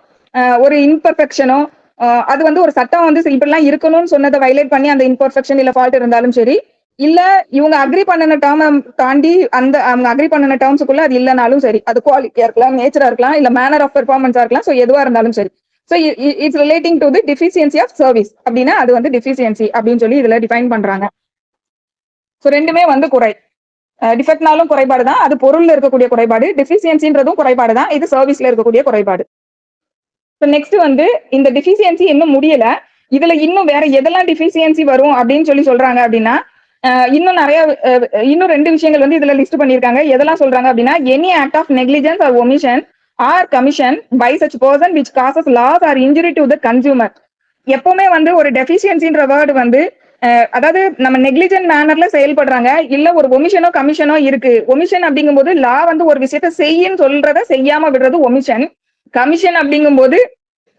ஒரு இம்பர்ஃபெக்ஷனோ அது வந்து ஒரு சட்டம் வந்து இப்படிலாம் இருக்கணும்னு சொன்னதை வயலேட் பண்ணி அந்த இம்பர்ஃபெக்ஷன் இல்ல ஃபால்ட் இருந்தாலும் சரி, இல்ல இவங்க அக்ரி பண்ணின டேர்ம் தாண்டி அந்த அவங்க அக்ரி பண்ணின டேர்ம்ஸுக்குள்ள அது இல்லைனாலும் சரி, அது குவாலிட்டியா இருக்கலாம், நேச்சரா இருக்கலாம், இல்ல மேனர் ஆஃப் பெர்ஃபார்மன்ஸா இருக்கலாம், ஸோ எதுவா இருந்தாலும் சரி. So it's relating to the deficiency of service அப்படின்னா அது வந்து டிஃபிஷியன்சி அப்படின்னு சொல்லி இதுல டிஃபைன் பண்றாங்க. ஸோ ரெண்டுமே வந்து குறை, டிஃபெக்ட்னாலும் குறைபாடு தான், அது பொருள்ல இருக்கக்கூடிய குறைபாடு, டெஃபிஷியன்சின்றதும் குறைபாடு தான், இது சர்வீஸ்ல இருக்கக்கூடிய குறைபாடு. நெக்ஸ்ட் வந்து இந்த டிஃபிஷியன்சி இன்னும் முடியல, இதுல இன்னும் வேற எதெல்லாம் டிஃபிஷியன்சி வரும் அப்படின்னு சொல்லி சொல்றாங்க அப்படின்னா, இன்னும் நிறைய இன்னும் 2 விஷயங்கள் வந்து இதுல லிஸ்ட் பண்ணிருக்காங்க. எதெல்லாம் சொல்றாங்க அப்படின்னா, any act of negligence or omission or commission by such person which causes loss or injury to the consumer. எப்பவுமே வந்து ஒரு டெஃபிஷியன்சின்ற வேர்டு வந்து அதாவது நம்ம நெக்லிஜென்ட் மேனர்ல செயல்படுறாங்க, இல்ல ஒரு ஒமிஷனோ கமிஷனோ இருக்கு. ஒமிஷன் அப்படிங்கும் போது லா வந்து ஒரு விஷயத்த செய்யன்னு சொல்றத செய்யாம விடுறது ஒமிஷன். கமிஷன் அப்படிங்கும் போது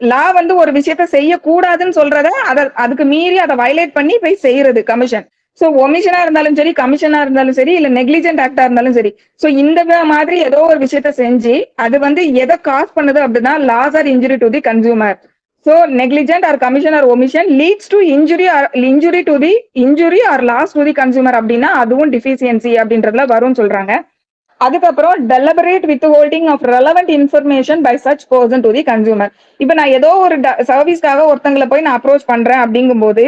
லா வந்து ஒரு விஷயத்த செய்யக்கூடாதுன்னு சொல்றத அதுக்கு மீறி அதை வயலேட் பண்ணி போய் செய்யறது கமிஷன். சோ ஒமிஷனா இருந்தாலும் சரி, கமிஷனா இருந்தாலும் சரி, இல்ல நெக்லிஜென்ட் ஆக்டா இருந்தாலும் சரி, சோ இந்த மாதிரி ஏதோ ஒரு விஷயத்த செஞ்சு அது வந்து எதை காஸ் பண்ணுது அப்படின்னா loss or injury to the consumer. So negligent or commission or omission leads to injury to the injury or loss to the consumer அப்படின்னா அதுவும் டிஃபிஷியன்சி அப்படின்றதுல வரும்னு சொல்றாங்க. அதுக்கப்புறம் deliberate withholding of relevant information by such person to the consumer. இப்ப நான் ஏதோ ஒரு சர்வீஸ்க்காக ஒருத்தங்களை போய் நான் அப்ரோச் பண்றேன் அப்படிங்கும் போது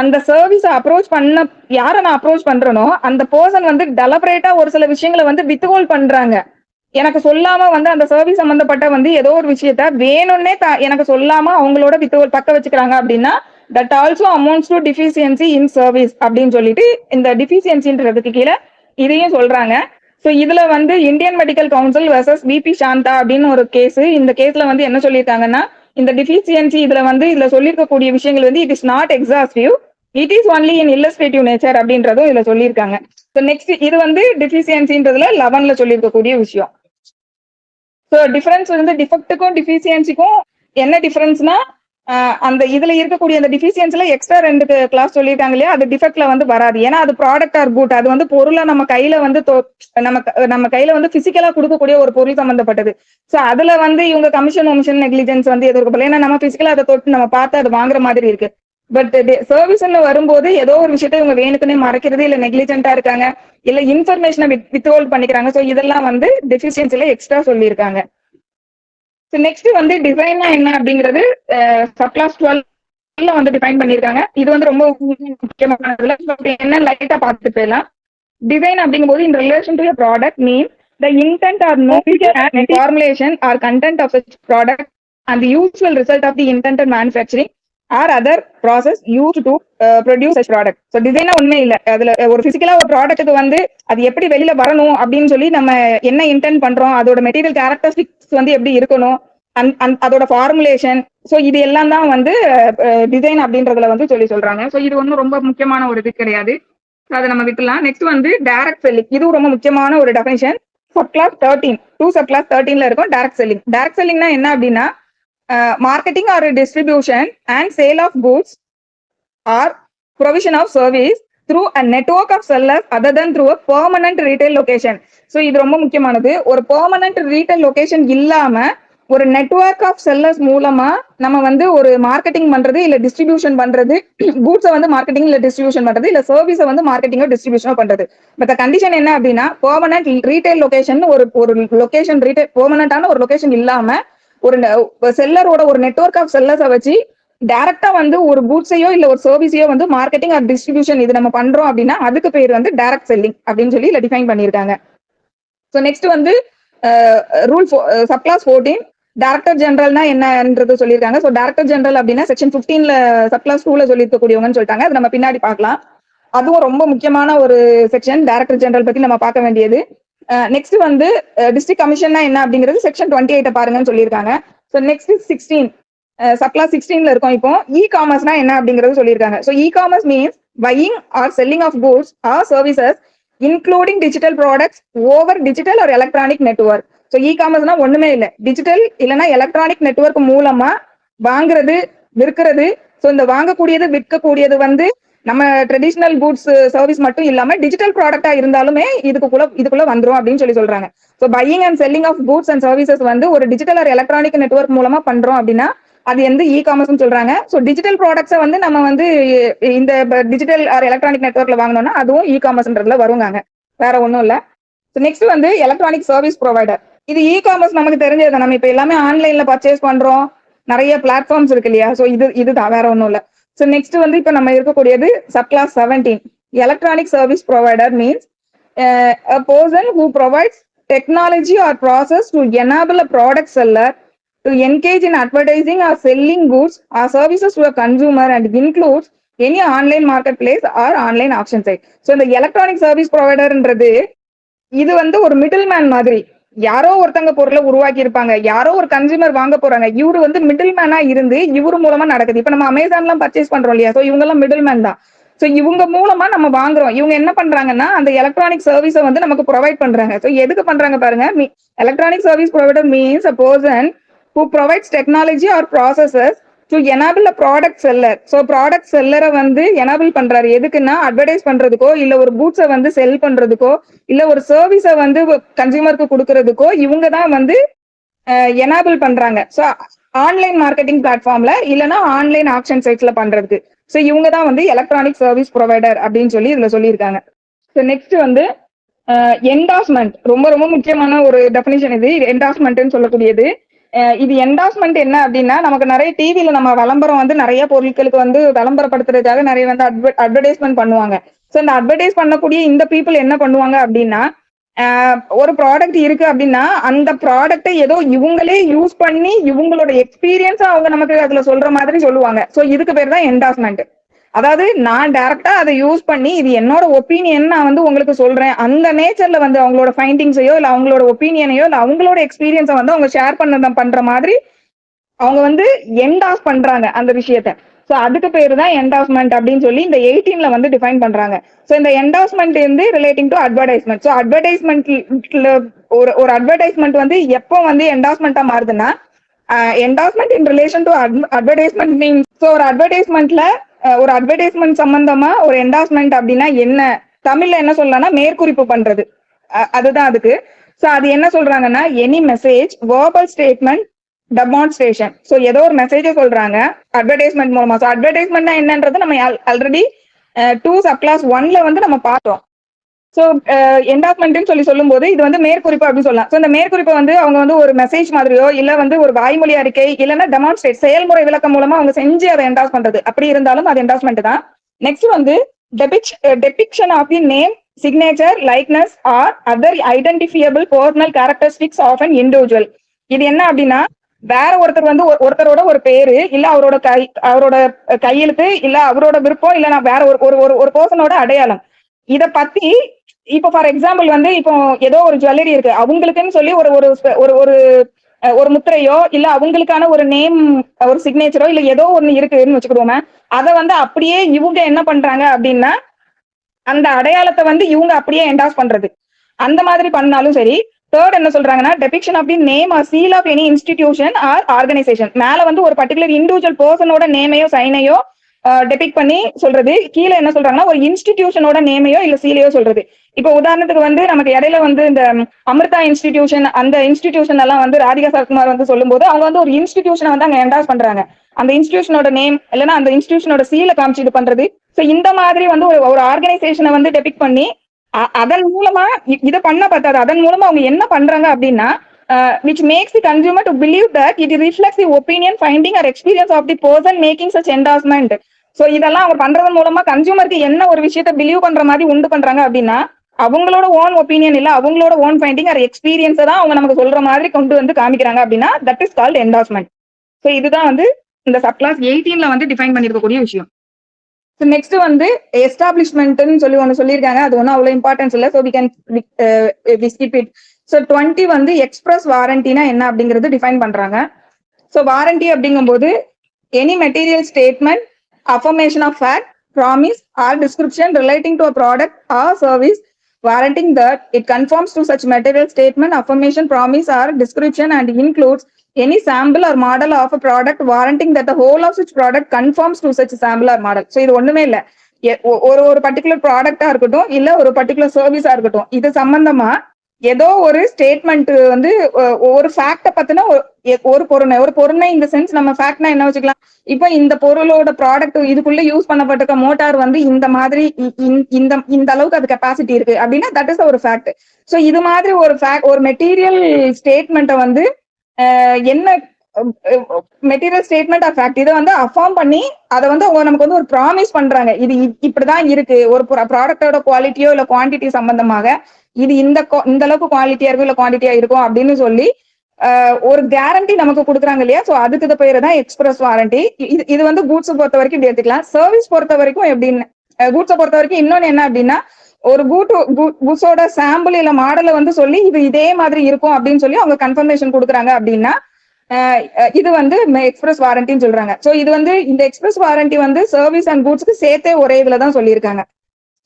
அந்த சர்வீஸ் அப்ரோச் பண்ண யாரை நான் அப்ரோச் பண்றேனோ அந்த பர்சன் வந்து டெலிபரேட்டா ஒரு சில விஷயங்களை வந்து வித்ஹோல்ட் பண்றாங்க. எனக்கு சொல்லாம வந்து அந்த சர்வீஸ் சம்பந்தப்பட்ட வந்து ஏதோ ஒரு விஷயத்த வேணும்னே எனக்கு சொல்லாம அவங்களோட வித்ஹோல்ட் பக்க வச்சுக்கிறாங்க அப்படின்னா that also amounts to deficiency in service அப்படின்னு சொல்லிட்டு இந்த டிஃபிஷியன்சின்றதுக்கு கீழே இதையும் சொல்றாங்க. ஸோ இதுல வந்து Indian Medical Council versus V P Shantha அப்படின்னு ஒரு கேஸ். இந்த கேஸ்ல வந்து என்ன சொல்லியிருக்காங்கன்னா, இந்த டிஃபிஷியன்சி இதுல சொல்லியிருக்கக்கூடிய விஷயங்கள் வந்து it is not exhaustive, it is only in illustrative nature அப்படின்றதும் இதுல சொல்லியிருக்காங்க. ஸோ நெக்ஸ்ட் இது வந்து டிஃபிஷியன்சின்றதுல 11ல சொல்லியிருக்கக்கூடிய விஷயம். ஸோ டிஃபரன்ஸ் வந்து டிஃபெக்ட்டுக்கும் டிஃபிஷியன்சிக்கும் என்ன டிஃபரன்ஸ்னா, அந்த இதுல இருக்கக்கூடிய அந்த டிஃபிஷியன்ஸ்ல எக்ஸ்ட்ரா 2 கிளாஸ் சொல்லியிருக்காங்க இல்லையா, அது டிஃபெக்ட்ல வந்து வராது. ஏன்னா அது ப்ராடக்ட் ஆர் குட், அது வந்து பொருளை நம்ம கையில வந்து நம்ம கையில வந்து பிசிக்கலா கொடுக்கக்கூடிய ஒரு பொருள் சம்பந்தப்பட்டது. சோ அதுல வந்து இவங்க கமிஷன் ஒமிஷன் நெக்லிஜென்ஸ் வந்து எதிர்க்கப்படல, ஏன்னா நம்ம பிசிக்கலா அதை தொட்டு நம்ம பார்த்து அது வாங்குற மாதிரி இருக்கு. பட் சர்வீஸ்ல வரும்போது ஏதோ ஒரு விஷயத்த இவங்க வேணுக்குன்னே மறைக்கிறது, இல்ல நெக்லிஜென்ட்டா இருக்காங்க, இல்ல இன்ஃபர்மேஷனை வித்ஹோல்ட் பண்ணிக்கிறாங்க. சோ இதெல்லாம் வந்து டெஃபிஷியன்சில எக்ஸ்ட்ரா சொல்லியிருக்காங்க. நெக்ஸ்ட் வந்து டிசைனா என்ன அப்படிங்கிறது சப் கிளாஸ் 12ல வந்து டிஃபைன் பண்ணிருக்காங்க. இது வந்து ரொம்ப முக்கியமானதுல என்ன லைட்டா பார்த்துட்டு போயிடலாம். டிசைன் அப்படிங்கும்போது in relation to a product means the intent or notion and formulation or content of such product and the usual result of the intended manufacturing or other process use to produce such product. So டிசைனா உண்மை இல்லை, அதுல ஒரு பிசிக்கலா ஒரு ப்ராடக்ட்டுக்கு வந்து அது எப்படி வெளியில வரணும் அப்படின்னு சொல்லி நம்ம என்ன இன்டென்ட் பண்றோம், அதோட மெட்டீரியல் கேரக்டரிஸ்டிக்ஸ் வந்து எப்படி இருக்கணும், அதோட ஃபார்முலேஷன், ஸோ இது எல்லாம் தான் வந்து டிசைன் அப்படின்றதுல வந்து சொல்றாங்க. ஸோ இது ஒன்றும் ரொம்ப முக்கியமான ஒரு இது கிடையாது, அதை நம்ம விட்டுலாம். நெக்ஸ்ட் வந்து டைரக்ட் செல்லிங், இதுவும் ரொம்ப முக்கியமான ஒரு definition. Sub class 13 sub class 13ல இருக்கும் டைரக்ட் செல்லிங். டைரக்ட் செல்லிங்னா என்ன அப்படின்னா marketing or distribution and sale of goods or provision of service through a network of sellers other than through a permanent retail location. So இது ரொம்ப முக்கியமானது. ஒரு permanent retail location இல்லாம ஒரு நெட்வொர்க் ஆஃப் செல்லர்ஸ் மூலமா நம்ம வந்து ஒரு மார்க்கெட்டிங் பண்றது இல்ல டிஸ்ட்ரிபியூஷன் பண்றது, கூட்ஸை வந்து மார்க்கெட்டிங் இல்ல டிஸ்ட்ரிபியூஷன் பண்றது, இல்ல சர்வீஸை வந்து மார்க்கெட்டிங்கோ டிஸ்ட்ரிபியூஷனோ பண்றது. பட் கண்டிஷன் என்ன அப்படின்னா பெர்மனன்ட் ரீட்டைல் லொகேஷன், ஒரு லொகேஷன் ரீட்டைல் பெர்மனன்டான ஒரு லொகேஷன் இல்லாம ஒரு செல்லரோட ஒரு நெட்வொர்க் ஆஃப் செல்லர்ஸை வச்சு டைரக்டா வந்து ஒரு கூட்ஸையோ இல்ல ஒரு சர்வீஸையோ வந்து மார்க்கெட்டிங் ஆர் டிஸ்ட்ரிபியூஷன் இது நம்ம பண்றோம் அப்படின்னா அதுக்கு பேர் வந்து டைரக்ட் செல்லிங் அப்படின்னு சொல்லி இல்ல டிஃபைன் பண்ணியிருக்காங்க. ஸோ நெக்ஸ்ட் வந்து ரூல் சப் கிளாஸ் 14 டைரக்டர் ஜெனரல்னா என்னன்றது சொல்லியிருக்காங்க. ஸோ டைரக்டர் ஜெனரல் அப்படின்னா செக்ஷன் 15ல சப் கிளாஸ் 2ல சொல்லியிருக்கக்கூடியவங்கன்னு சொல்லிட்டாங்க. அது நம்ம பின்னாடி பார்க்கலாம். அதுவும் ரொம்ப முக்கியமான ஒரு செக்ஷன், டைரக்டர் ஜெனரல் பத்தி நம்ம பார்க்க வேண்டியது. நெக்ஸ்ட் வந்து டிஸ்ட்ரிக்ட் கமிஷன்னா என்ன அப்படிங்கிறது செக்ஷன் 28 பாருங்கன்னு சொல்லியிருக்காங்க. ஸோ நெக்ஸ்ட் 16 சப் கிளாஸ் 16ல இருக்கும். இப்போ இ காமர்ஸ்னா என்ன அப்படிங்கிறது சொல்லியிருக்காங்க. So e commerce means buying or selling of goods or services including digital products over digital or electronic network. So e காமர்ஸ்னா ஒண்ணுமே இல்லை, டிஜிட்டல் இல்லைன்னா எலக்ட்ரானிக் நெட்வொர்க் மூலமா வாங்குறது விற்கிறது. ஸோ இந்த வாங்கக்கூடியது விற்கக்கூடியது வந்து நம்ம ட்ரெடிஷனல் கூட்ஸ் சர்வீஸ் மட்டும் இல்லாம டிஜிட்டல் ப்ராடக்டா இருந்தாலுமே இதுக்குள்ள வந்துரும் அப்படின்னு சொல்றாங்க. So buying and selling of goods and services வந்து ஒரு டிஜிட்டல் ஆர் எலக்ட்ரானிக் நெட்வொர்க் மூலமா பண்றோம் அப்படின்னா அது வந்து இ காமர்ஸ் சொல்றாங்க. ஸோ டிஜிட்டல் ப்ராடக்ட்ஸை வந்து நம்ம வந்து இந்த டிஜிட்டல் ஆர் எலக்ட்ரானிக் நெட்வொர்க்ல வாங்கணும்னா அதுவும் இ காமர்ஸ்ன்றதுல வருவாங்க, வேற ஒன்றும் இல்லை. நெக்ஸ்ட் வந்து எலக்ட்ரானிக் சர்வீஸ் ப்ரொவைடர். இது இ காமர்ஸ் நமக்கு தெரிஞ்சது, நம்ம இப்ப எல்லாமே ஆன்லைன்ல பர்ச்சேஸ் பண்றோம், நிறைய பிளாட்ஃபார்ம்ஸ் இருக்கு இல்லையா. ஸோ இதுதான், வேற ஒன்றும் இல்லை. ஸோ நெக்ஸ்ட் வந்து இப்ப நம்ம இருக்கக்கூடியது sub class 17 electronic service provider means a person who provides technology or process to enable a product seller to engage in advertising or selling goods or services to a consumer and includes any online marketplace or online auction site. So இந்த electronic service ப்ரொவைடர்ன்றது இது வந்து ஒரு middle man மாதிரி, யாரோ ஒருத்தங்க பொருளை உருவாக்கி இருப்பாங்க, யாரோ ஒரு கன்சியூமர் வாங்க போறாங்க, இவரு வந்து மிடில் மேனா இருந்து இவரு மூலமா நடக்குது. இப்ப நம்ம அமேசான்லாம் பர்ச்சேஸ் பண்றோம் இல்லையா, சோ இவங்க எல்லாம் மிடில் மேன் தான். சோ இவங்க மூலமா நம்ம வாங்குறோம். இவங்க என்ன பண்றாங்கன்னா அந்த எலக்ட்ரானிக் சர்வீஸை வந்து நமக்கு ப்ரொவைட் பண்றாங்க. சோ எதுக்கு பண்றாங்க பாருங்க, electronic service provider means a person who provides technology or processes to enable a product seller. So product seller வந்து enable பண்றாரு எதுக்குன்னா அட்வர்டைஸ் பண்றதுக்கோ இல்ல ஒரு கூட்ஸை வந்து செல் பண்றதுக்கோ இல்ல ஒரு சர்வீஸை வந்து கன்சியூமருக்கு கொடுக்கறதுக்கோ இவங்க தான் வந்து எனேபிள் பண்றாங்க. ஸோ ஆன்லைன் மார்க்கெட்டிங் பிளாட்ஃபார்ம்ல இல்லைன்னா ஆன்லைன் ஆக்ஷன் சைட்ஸ்ல பண்றதுக்கு. ஸோ இவங்க தான் வந்து எலக்ட்ரானிக் சர்வீஸ் ப்ரொவைடர் அப்படின்னு சொல்லி இதுல சொல்லியிருக்காங்க. ஸோ நெக்ஸ்ட் வந்து என்டாஸ்மெண்ட், ரொம்ப ரொம்ப முக்கியமான ஒரு டெஃபினிஷன் இது என்டாஸ்மெண்ட்னு சொல்லக்கூடியது. இது என்டாஸ்மெண்ட் என்ன அப்படின்னா நமக்கு நிறைய டிவில நம்ம விளம்பரம் வந்து நிறைய பொருட்களுக்கு வந்து விளம்பரப்படுத்துறதுக்காக நிறைய வந்து அட்வர்டைஸ்மெண்ட் பண்ணுவாங்க. ஸோ இந்த அட்வர்டைஸ் பண்ணக்கூடிய இந்த பீப்புள் என்ன பண்ணுவாங்க அப்படின்னா ஒரு ப்ராடக்ட் இருக்கு அப்படின்னா அந்த ப்ராடக்டை ஏதோ இவங்களே யூஸ் பண்ணி இவங்களோட எக்ஸ்பீரியன்ஸா அவங்க நமக்கு அதுல சொல்ற மாதிரி சொல்லுவாங்க. ஸோ இதுக்கு பேர் தான் என்டாஸ்மெண்ட். அதாவது நான் டைரக்டா அதை யூஸ் பண்ணி இது என்னோட ஒப்பீனியன் நான் வந்து உங்களுக்கு சொல்றேன், அந்த நேச்சர்ல வந்து அவங்களோட ஃபைண்டிங்ஸையோ இல்ல அவங்களோட ஒப்பீனியனையோ இல்ல அவங்களோட எக்ஸ்பீரியன்ஸை வந்து அவங்க ஷேர் பண்ற மாதிரி அவங்க வந்து என்டாஸ் பண்றாங்க அந்த விஷயத்த. ஸோ அதுக்கு பேரு தான் என்டாஸ்மெண்ட் அப்படின்னு சொல்லி இந்த 18ல வந்து டிஃபைன் பண்றாங்க. ஸோ இந்த என்டாஸ்மெண்ட் வந்து ரிலேட்டிங் டு அட்வர்டைஸ்மெண்ட். ஸோ அட்வர்டைஸ்மெண்ட்ல ஒரு அட்வர்டைஸ்மெண்ட் வந்து எப்போ வந்து என்டாஸ்மெண்டா மாறுதுன்னா endorsement in relation to advertisement means. So ஒரு அட்வர்டைஸ்மெண்ட்ல ஒரு அட்வர்டைஸ்மெண்ட் சம்பந்தமா ஒரு என்டாஸ்மெண்ட் அப்படின்னா என்ன, தமிழ்ல என்ன சொல்லலாம்னா மேற்குறிப்பு பண்றது, அதுதான் அதுக்கு. ஸோ அது என்ன சொல்றாங்கன்னா any message verbal statement demonstration. So ஏதோ ஒரு மெசேஜை சொல்றாங்க அட்வர்டைஸ்மெண்ட் மூலமா. ஸோ அட்வர்டைஸ்மெண்ட்னா என்னன்றது நம்ம ஆல்ரெடி 2 சப் கிளாஸ் 1ல வந்து நம்ம பார்த்தோம். ஸோ என்டாஸ்மெண்ட்னு சொல்லும் போது இது வந்து மேற்குறிப்பு அப்படின்னு சொல்லலாம். ஸோ இந்த மேற்குறிப்பை வந்து அவங்க வந்து ஒரு மெசேஜ் மாதிரியோ இல்ல வந்து ஒரு வாய்மொழி அறிக்கை இல்லைன்னா டெமான்ஸ்ட்ரேட் செயல்முறை விளக்கம் மூலமா அவங்க செஞ்சு அதை என்டாஸ் பண்றது, அப்படி இருந்தாலும் அது என்டாஸ்மெண்ட் தான். நெக்ஸ்ட் வந்து depiction of the name, signature, likeness or other identifiable personal characteristics of an individual. இது என்ன அப்படின்னா வேற ஒருத்தர் வந்து ஒருத்தரோட ஒரு பேரு இல்ல அவரோட கையெழுத்து இல்ல அவரோட விருப்பம் இல்ல நான் வேற ஒரு பர்சனோட அடையாளம் இத பத்தி இப்போ ஃபார் எக்ஸாம்பிள் வந்து இப்போ ஏதோ ஒரு ஜுவல்லரி இருக்கு அவங்களுக்குன்னு சொல்லி ஒரு ஒரு ஒரு ஒரு ஒரு முத்திரையோ இல்ல அவங்களுக்கான ஒரு நேம் ஒரு சிக்னேச்சரோ இல்ல ஏதோ ஒண்ணு இருக்குன்னு வச்சுக்கிடுவோமே அதை வந்து அப்படியே இவங்க என்ன பண்றாங்க அப்படின்னா அந்த அடையாளத்தை வந்து இவங்க அப்படியே என்டாஸ் பண்றது அந்த மாதிரி பண்ணாலும் சரி. தேர்ட் என்ன சொல்றாங்கன்னா depiction of the name or seal of any institution or organisation மேல வந்து ஒரு பர்டிகுலர் இண்டிவிஜுவல் பர்சனோட நேமையோ சைனையோ டெபிக் பண்ணி சொல்றது. கீழே என்ன சொல்றாங்கன்னா ஒரு இன்ஸ்டிடியூஷனோட நேமையோ இல்ல சீலையோ சொல்றது. இப்போ உதாரணத்துக்கு வந்து நமக்கு இடையில வந்து இந்த அமிர்தா இன்ஸ்டிடியூஷன் அந்த இன்ஸ்டிடியூஷன் எல்லாம் வந்து ராதிகா சரத்குமார் வந்து சொல்லும் போது அவங்க வந்து ஒரு இன்ஸ்டிடியூஷனை வந்து அங்க என்டாஸ் பண்றாங்க. அந்த இன்ஸ்டிடியூஷனோட நேம் இல்லைன்னா அந்த இன்ஸ்டிடியூஷனோட சீலை காமிச்சு இது பண்றது. ஸோ இந்த மாதிரி வந்து ஒரு ஆர்கனைசேஷனை வந்து டெபிக் பண்ணி அதன் மூலமா இதை பண்ண பார்த்தாது. அதன் மூலமா அவங்க என்ன பண்றாங்க அப்படின்னா which makes the consumer to believe that it reflects the opinion, finding or experience of the person making such endorsement. So இதெல்லாம் அவங்க பண்றது மூலமா கன்சியூமருக்கு என்ன ஒரு விஷயத்த பிலீவ் பண்ற மாதிரி உண்டு பண்றாங்க அப்படின்னா அவங்களோட ஓன் ஒப்பீனியன் இல்ல அவங்களோட ஓன் ஃபைண்டிங் ஆர் எக்ஸ்பீரியன்ஸை தான் அவங்க நமக்கு சொல்ற மாதிரி கொண்டு வந்து காமிக்கிறாங்க அப்படின்னா that is called endorsement. So இதுதான் வந்து இந்த சப் கிளாஸ் 18ல வந்து டிஃபைன் பண்ணிருக்கக்கூடிய விஷயம். ஸோ நெக்ஸ்ட் வந்து எஸ்டாப்ளிஷ்மெண்ட்னு சொல்லி ஒன்று சொல்லியிருக்காங்க. அது ஒன்றும் அவ்வளோ இம்பார்ட்டன்ஸ் இல்லை. So we can skip it. So 20 வந்து எக்ஸ்பிரஸ் வாரண்டினா என்ன அப்படிங்கிறது டிஃபைன் பண்றாங்க. ஸோ வாரண்டி அப்படிங்கும்போது any material statement, affirmation of fact, promise or description relating to a product or service warranting that it conforms to such material statement, affirmation, promise or description and includes any sample or model of a product, warranting that the whole of such product conforms to such sample or model. So இது ஒண்ணுமே இல்ல, ஒரு particular ப்ராடக்டா இருக்கட்டும் இல்ல ஒரு particular சர்வீஸா இருக்கட்டும் இது சம்பந்தமா ஏதோ ஒரு ஸ்டேட்மெண்ட் வந்து ஒரு ஃபேக்ட பத்தின ஒரு பொருளை இந்த சென்ஸ் நம்ம ஃபேக்ட்னா என்ன வச்சுக்கலாம். இப்போ இந்த பொருளோட ப்ராடக்ட் இதுக்குள்ள யூஸ் பண்ணப்பட்டிருக்க மோட்டார் வந்து இந்த மாதிரி இந்த அளவுக்கு அது கெப்பாசிட்டி இருக்கு அப்படின்னா தட் இஸ் ஒரு ஃபேக்ட். ஸோ இது மாதிரி ஒரு மெட்டீரியல் ஸ்டேட்மெண்ட்டை வந்து என்ன மெட்டீரியல் ஸ்டேட்மெண்ட் ஆஃப் ஃபேக்ட் இதை வந்து அஃபார்ம் பண்ணி அதை வந்து அவங்க நமக்கு வந்து ஒரு ப்ராமிஸ் பண்றாங்க. இது இப்படிதான் இருக்கு, ஒரு ப்ராடக்டோட குவாலிட்டியோ இல்ல குவான்டிட்டி சம்பந்தமாக இது இந்த அளவுக்கு குவாலிட்டியா இருக்கும் இல்ல குவான்டிட்டியா இருக்கும் அப்படின்னு சொல்லி ஒரு கேரண்டி நமக்கு கொடுக்குறாங்க இல்லையா. சோ அதுக்கு பேரு தான் எக்ஸ்பிரஸ் வாரண்டி. இது வந்து கூட்ஸ் பொறுத்த வரைக்கும் இப்படி எடுத்துக்கலாம். சர்வீஸ் பொறுத்த வரைக்கும் எப்படின்னு கூட்ஸை பொறுத்த வரைக்கும் இன்னொன்னு என்ன அப்படின்னா ஒரு கூட்ஸோட சாம்பிள் இல்ல மாடலை வந்து சொல்லி இது இதே மாதிரி இருக்கும் அப்படின்னு சொல்லி அவங்க கன்ஃபர்மேஷன் கொடுக்குறாங்க அப்படின்னா இது வந்து எக்ஸ்பிரஸ் வாரண்டின்னு சொல்றாங்க. சோ இது வந்து இந்த எக்ஸ்பிரஸ் வாரண்டி வந்து சர்வீஸ் அண்ட் கூட்ஸ்க்கு சேர்த்தே ஒரே இதுலதான் சொல்லியிருக்காங்க.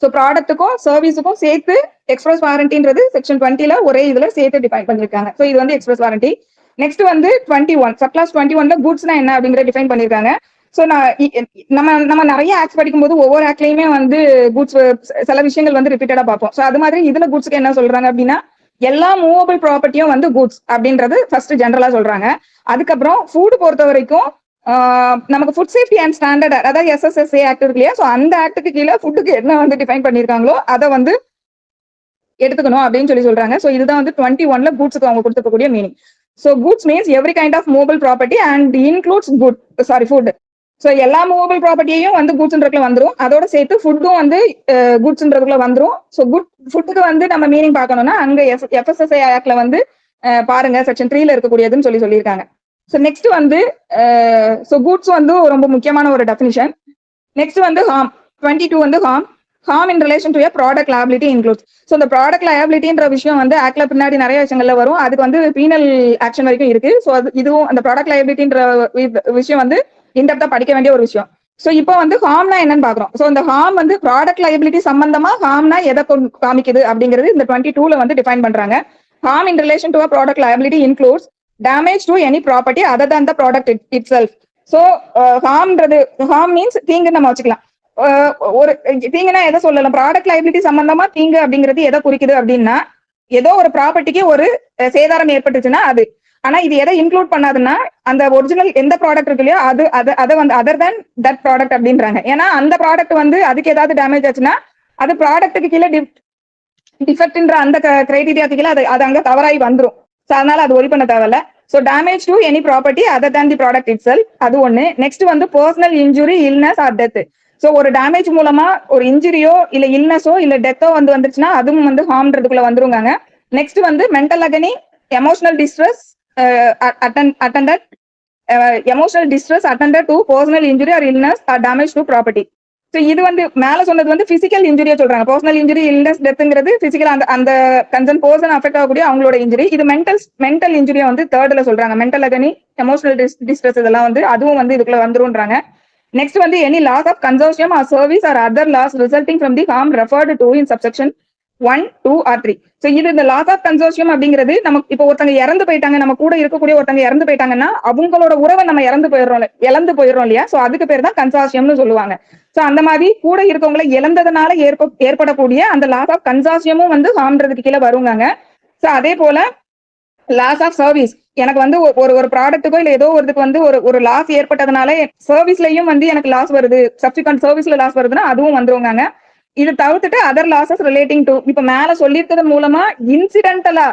ஸோ ப்ராடக்ட்டுக்கும் சர்வீஸுக்கும் சேர்த்து எக்ஸ்பிரஸ் வாரண்டின்றது செக்ஷன் 20ல ஒரே இதுல சேர்த்து டிஃபைன் பண்ணிருக்காங்க. ஸோ இது வந்து எக்ஸ்பிரஸ் வாரண்டி. நெக்ஸ்ட் வந்து 21 சப் கிளாஸ் 21ல கூட்ஸ்னா என்ன அப்படிங்கறத டிஃபைன் பண்ணிருக்காங்க. ஸோ நம்ம நிறைய ஆக்ட்ஸ் படிக்கும்போது ஒவ்வொரு ஆக்ட்லயுமே வந்து கூட்ஸ் சில விஷயங்கள் வந்து ரிப்பீட்டடா பார்ப்போம். ஸோ அது மாதிரி இதுல கூட்ஸ்க்கு என்ன சொல்றாங்க அப்படின்னா எல்லா மூவபிள் ப்ராப்பர்ட்டியும் வந்து கூட்ஸ் அப்படின்றது ஃபர்ஸ்ட் ஜென்ரலா சொல்றாங்க. அதுக்கப்புறம் ஃபுட் பொறுத்த வரைக்கும் நமக்கு ஃபுட் சேஃப்டி அண்ட் ஸ்டாண்டர்ட் அதாவது SSSA ஆக்ட் இருக்கு இல்லையா. ஸோ அந்த ஆக்டுக்கு கீழே ஃபுட்டுக்கு என்ன வந்து டிஃபைன் பண்ணிருக்காங்களோ அதை வந்து எடுத்துக்கணும் அப்படின்னு சொல்லி சொல்றாங்க. ஸோ இதுதான் வந்து 21ல கூட்ஸ்க்கு அவங்க கொடுத்துக்கக்கூடிய meaning. So goods means every kind of movable property and includes food. So எல்லா மூவபிள் ப்ராப்பர்ட்டியையும் வந்து கூட்ஸ்ன்றதுக்குள்ள வந்துடும். அதோட சேர்த்து ஃபுட்டும் வந்து கூட்ஸ்ன்றதுக்குள்ள வந்துடும். ஸோ ஃபுட்டுக்கு வந்து நம்ம மீனிங் பார்க்கணும்னா அங்க FSSAI ஆக்ட்ல வந்து பாருங்க செக்ஷன் 3ல இருக்கக்கூடியதுன்னு சொல்லியிருக்காங்க. ஸோ நெக்ஸ்ட் வந்து கூட்ஸ் வந்து ரொம்ப முக்கியமான ஒரு டெஃபினிஷன். நெக்ஸ்ட் வந்து ஹார்ம் 22 வந்து harm in relation to a product liability includes. So இந்த ப்ராடக்ட் லயபிலிட்டின்ற விஷயம் வந்து ஆக்ட்ல பின்னாடி நிறைய விஷயங்கள்ல வரும். அதுக்கு வந்து பீனல் ஆக்ஷன் வரைக்கும் இருக்கு. ஸோ இதுவும் அந்த ப்ராடக்ட் லயபிலிட்டின்ற விஷயம் வந்து இன்டெப்தா படிக்க வேண்டிய ஒரு விஷயம். ஸோ இப்போ வந்து ஹார்ம்னா என்னன்னு பாக்குறோம். ஸோ இந்த ஹார்ம் வந்து ப்ராடக்ட் லயபிலிட்டி சம்பந்தமா ஹார்ம்னா எதை காமிக்குது அப்படிங்கிறது இந்த 22ல வந்து டிஃபைன் பண்றாங்க. Harm in relation to a product liability includes damage to any property other than the product itself. So harm means தீங்கு நம்ம வச்சுக்கலாம். ஒரு தீங்குனா எதை சொல்லலாம், ப்ராடக்ட் லைபிலிட்டி சம்பந்தமா தீங்கு அப்படிங்கிறது எதை குறிக்குது அப்படின்னா ஏதோ ஒரு ப்ராப்பர்ட்டிக்கு ஒரு சேதாரம் ஏற்பட்டுச்சுன்னா அது. ஆனா இது எதை இன்க்ளூட் பண்ணாதுன்னா அந்த ஒரிஜினல் எந்த ப்ராடக்ட் இருக்கு இல்லையோ அதை வந்து அதர் தேன் தட் ப்ராடக்ட் அப்படின்றாங்க. ஏன்னா அந்த ப்ராடக்ட் வந்து அதுக்கு ஏதாவது டேமேஜ் ஆச்சுன்னா அது ப்ராடக்ட்டுக்கு கீழே டிஃபெக்ட்ன்ற அந்த கிரைடீரியாக்கு கீழே அது அங்க தவறாகி வந்துடும். அதனால அது ஒரி பண்ண தேவையில்ல. So damage to any property other than the product itself அது ஒண்ணு. நெக்ஸ்ட் வந்து personal injury, illness R death. So ஒரு டேமேஜ் மூலமா ஒரு இன்ஜுரியோ இல்ல இல்னஸோ இல்ல டெத்தோ வந்துருச்சுன்னா அதுவும் வந்து ஹார்ம்ன்றதுக்குள்ள வந்துருங்க. நெக்ஸ்ட் வந்து mental agony, emotional distress, attended emotional distress attended to personal injury or illness or damage to property. So இது வந்து மேல சொன்னது வந்து பிசிக்கல் இன்ஜுரியா சொல்றாங்க. பர்சனல் இன்ஜுரி, இல்னஸ், டெத்துங்கிறது பிசிக்கல், அந்த கன்சர்ன் பர்சன் அஃபெக்ட் ஆகக்கூடிய அவங்களோட இன்ஜுரி. இது மென்டல் இன்ஜுரியா வந்து தேர்ட்ல சொல்றாங்க. மென்டல் அகனி, எமோஷனல் டிஸ்ட்ரெஸ் இதெல்லாம் வந்து அதுவும் வந்து இதுக்குள்ள வந்துருன்றாங்க. நெக்ஸ்ட் வந்து any loss of consortium or service or other loss resulting from the harm referred to in subsection 1, 2 or 3. So இது இந்த லாஸ் ஆஃப் கன்சோர்ஷியம் அப்படிங்கிறது நமக்கு இப்போ ஒருத்தங்க இறந்து போயிட்டாங்க, நம்ம கூட இருக்கக்கூடிய ஒருத்தங்க இறந்து போயிட்டாங்கன்னா அவங்களோட உறவை நம்ம இழந்து போயிடுறோம் இல்லையா? ஸோ அதுக்கு பேர் தான் கன்சார்ஷியம்னு சொல்லுவாங்க. ஸோ அந்த மாதிரி கூட இருக்கவங்களை இழந்ததுனால ஏற்படக்கூடிய அந்த லாஸ் ஆஃப் கன்சார்ஷியமும் வந்து ஹார்ம்ன்றதுக்கு கீழே வருவாங்க. ஸோ அதே போல லாஸ் ஆஃப் சர்வீஸ், எனக்கு வந்து ஒரு ப்ராடக்ட்டுக்கோ இல்ல ஏதோ ஒருதுக்கு வந்து ஒரு லாஸ் ஏற்பட்டதுனால சர்வீஸ்லயும் வந்து எனக்கு லாஸ் வருது, சப்சிக்வெண்ட் சர்வீஸ்ல லாஸ் வருதுன்னா அதுவும் வந்துருவாங்க. இது தவிர்த்துட்டு அதர் லாசஸ் ரிலேட்டிங் டு, இப்ப மேல சொல்லியிருக்கிறது மூலமா இன்சிடென்டலா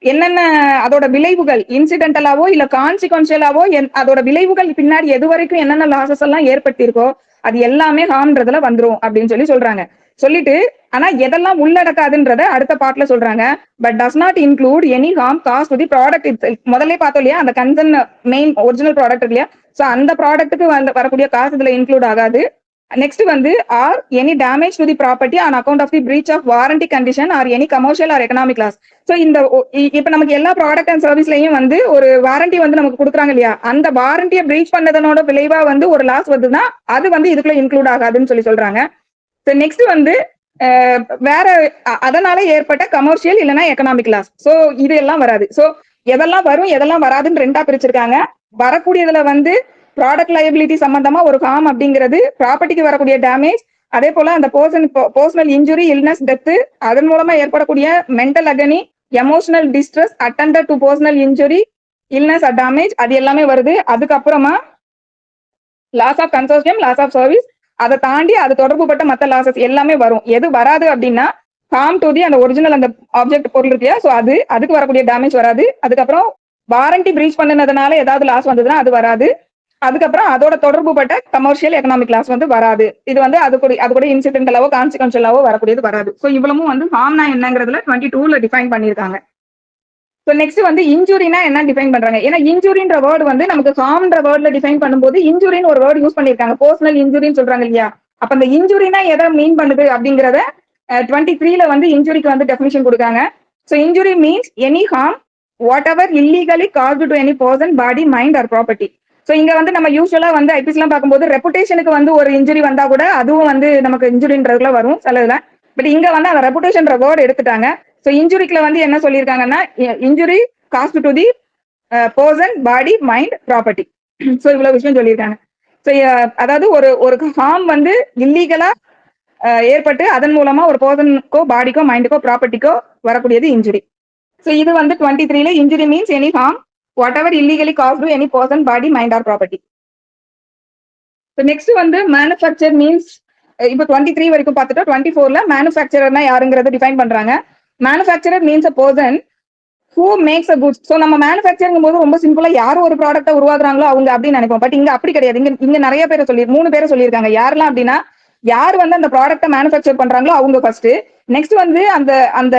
என்னென்ன அதோட விளைவுகள், இன்சிடென்டலாவோ இல்ல கான்சிக்வன்சியலாவோ அதோட விளைவுகள் பின்னாடி எது வரைக்கும் என்னென்ன லாசஸ் எல்லாம் ஏற்பட்டிருக்கோ அது எல்லாமே ஹார்ம்ன்றதுல வந்துரும் அப்படின்னு சொல்றாங்க. சொல்லிட்டு ஆனா எதெல்லாம் உள்ளடக்காதுன்றத அடுத்த பார்ட்ல சொல்றாங்க. But does not include any harm cause to the product. முதல்ல பார்த்தோம் இல்லையா, அந்த கன்சர்ன் மெயின் ஒரிஜினல் ப்ராடக்ட் இல்லையா, சோ அந்த ப்ராடக்ட்டுக்கு வரக்கூடிய காசு இதுல இன்க்ளூட் ஆகாது. நெக்ஸ்ட் வந்து or any damage to the property on account of the breach of warranty condition or any commercial or economic loss. So இந்த இப்ப நமக்கு எல்லா ப்ராடக்ட் அண்ட் சர்வீஸ்லயும் வந்து ஒரு வாரண்டி வந்து நமக்கு கொடுக்குறாங்க இல்லையா, அந்த வாரண்டியை பிரீச் பண்ணதனோட விளைவா வந்து ஒரு லாஸ் வருதுன்னா அது வந்து இதுக்குள்ள இன்க்ளூட் ஆகாதுன்னு சொல்றாங்க. நெக்ஸ்ட் வந்து வேற அதனால ஏற்பட்ட கமர்ஷியல் இல்லைன்னா எக்கனாமிக் லாஸ், ஸோ இது எல்லாம் வராது. ஸோ எதெல்லாம் வரும் எதெல்லாம் வராதுன்னு ரெண்டா பிரிச்சிருக்காங்க. வரக்கூடியதுல வந்து ப்ராடக்ட் லயபிலிட்டி சம்பந்தமா ஒரு ஹார்ம் அப்படிங்கிறது ப்ராப்பர்ட்டிக்கு வரக்கூடிய டேமேஜ், அதே போல அந்த பர்சனல் இன்ஜுரி, இல்னஸ், டெத்து, அதன் மூலமா ஏற்படக்கூடிய mental agony, emotional distress attended to personal injury, illness or damage, அது எல்லாமே வருது. அதுக்கப்புறமா loss of consortium, loss of service, அதை தாண்டி அது தொடர்புபட்ட மற்ற லாசஸ் எல்லாமே வரும். எது வராது அப்படின்னா ஹார்ம் டு தி அந்த ஒரிஜினல் அந்த ஆப்ஜெக்ட் பொருள் இருக்கியா, ஸோ அதுக்கு வரக்கூடிய டேமேஜ் வராது. அதுக்கப்புறம் வாரண்டி பிரீச் பண்ணதுனால ஏதாவது லாஸ் வந்ததுன்னா அது வராது. அதுக்கப்புறம் அதோட தொடர்புபட்ட கமர்ஷியல் எக்கனாமிக் லாஸ் வந்து வராது. இது வந்து அது கூட இன்சிடென்டலாவோ கான்சிக்வன்ஷியலாவோ வரக்கூடியது வராது. ஸோ இவ்வளவும் வந்து ஹார்ம்னா என்னங்கிறதுல 22ல டிஃபைன் பண்ணியிருக்காங்க. ஸோ நெக்ஸ்ட் வந்து இன்ஜுரினா என்ன டிஃபைன் பண்றாங்க. ஏன்னா இன்ஜுரின்ற வேர்டு வந்து நமக்கு ஹார்ம்ன்ற வேர்ட்ல டிஃபைன் பண்ணும்போது இன்ஜுரின்னு ஒரு வேர்டு யூஸ் பண்ணிருக்காங்க, பர்சனல் இன்ஜுரின்னு சொல்றாங்க இல்லையா. அப்ப அந்த இன்ஜுரினா எதை மீன் பண்ணுது அப்படிங்கறத 23ல வந்து இன்ஜுரிக்கு வந்து டெஃபினிஷன் கொடுக்காங்க. So injury means any harm whatever illegally caused to any person, body, mind or property. So இங்க வந்து நம்ம யூஸ்வலா வந்து ஐபிஎஸ் எல்லாம் பார்க்கும்போது ரெப்புடேஷனுக்கு வந்து ஒரு இன்ஜுரி வந்தா கூட அதுவும் வந்து நமக்கு இன்ஜுரின்றதுல வரும் சில இதுல. பட் இங்க வந்து அந்த ரெப்புடேஷன்ற வேர்டு எடுத்துட்டாங்க. ஸோ இன்ஜுரிக்குல வந்து என்ன சொல்லியிருக்காங்கன்னா injury cost to the person, body, mind, property. So இவ்வளவு விஷயம் சொல்லியிருக்காங்க. ஸோ அதாவது ஒரு ஹார்ம் வந்து இல்லீகலா ஏற்பட்டு அதன் மூலமா ஒரு பர்சனுக்கோ, பாடிக்கோ, மைண்டுக்கோ, ப்ராப்பர்ட்டிக்கோ வரக்கூடியது இன்ஜுரி. ஸோ இது வந்து 23ல injury means any harm whatever illegally caused to any person, body, mind or property. So next வந்து manufacture means இப்போ 23 வரைக்கும் பார்த்துட்டோம். 24ல மேனுஃபேக்சரர்னா யாருங்கிறத டிஃபைன் பண்றாங்க. Manufacturer means a person who makes a goods. So நம்ம மேனுஃபேக்சரிங் போது ரொம்ப சிம்பிளா யாரும் ஒரு ப்ராடக்ட்டை உருவாக்குறாங்களோ அவங்க அப்படின்னு நினைப்போம். பட் இங்க அப்படி கிடையாது. இங்க நிறைய பேரை 3 பேரை சொல்லியிருக்காங்க. யாரெல்லாம் அப்படின்னா யார் வந்து அந்த ப்ராடக்ட்டை மேனுஃபேக்சர் பண்றாங்களோ அவங்க ஃபர்ஸ்ட். நெக்ஸ்ட் வந்து அந்த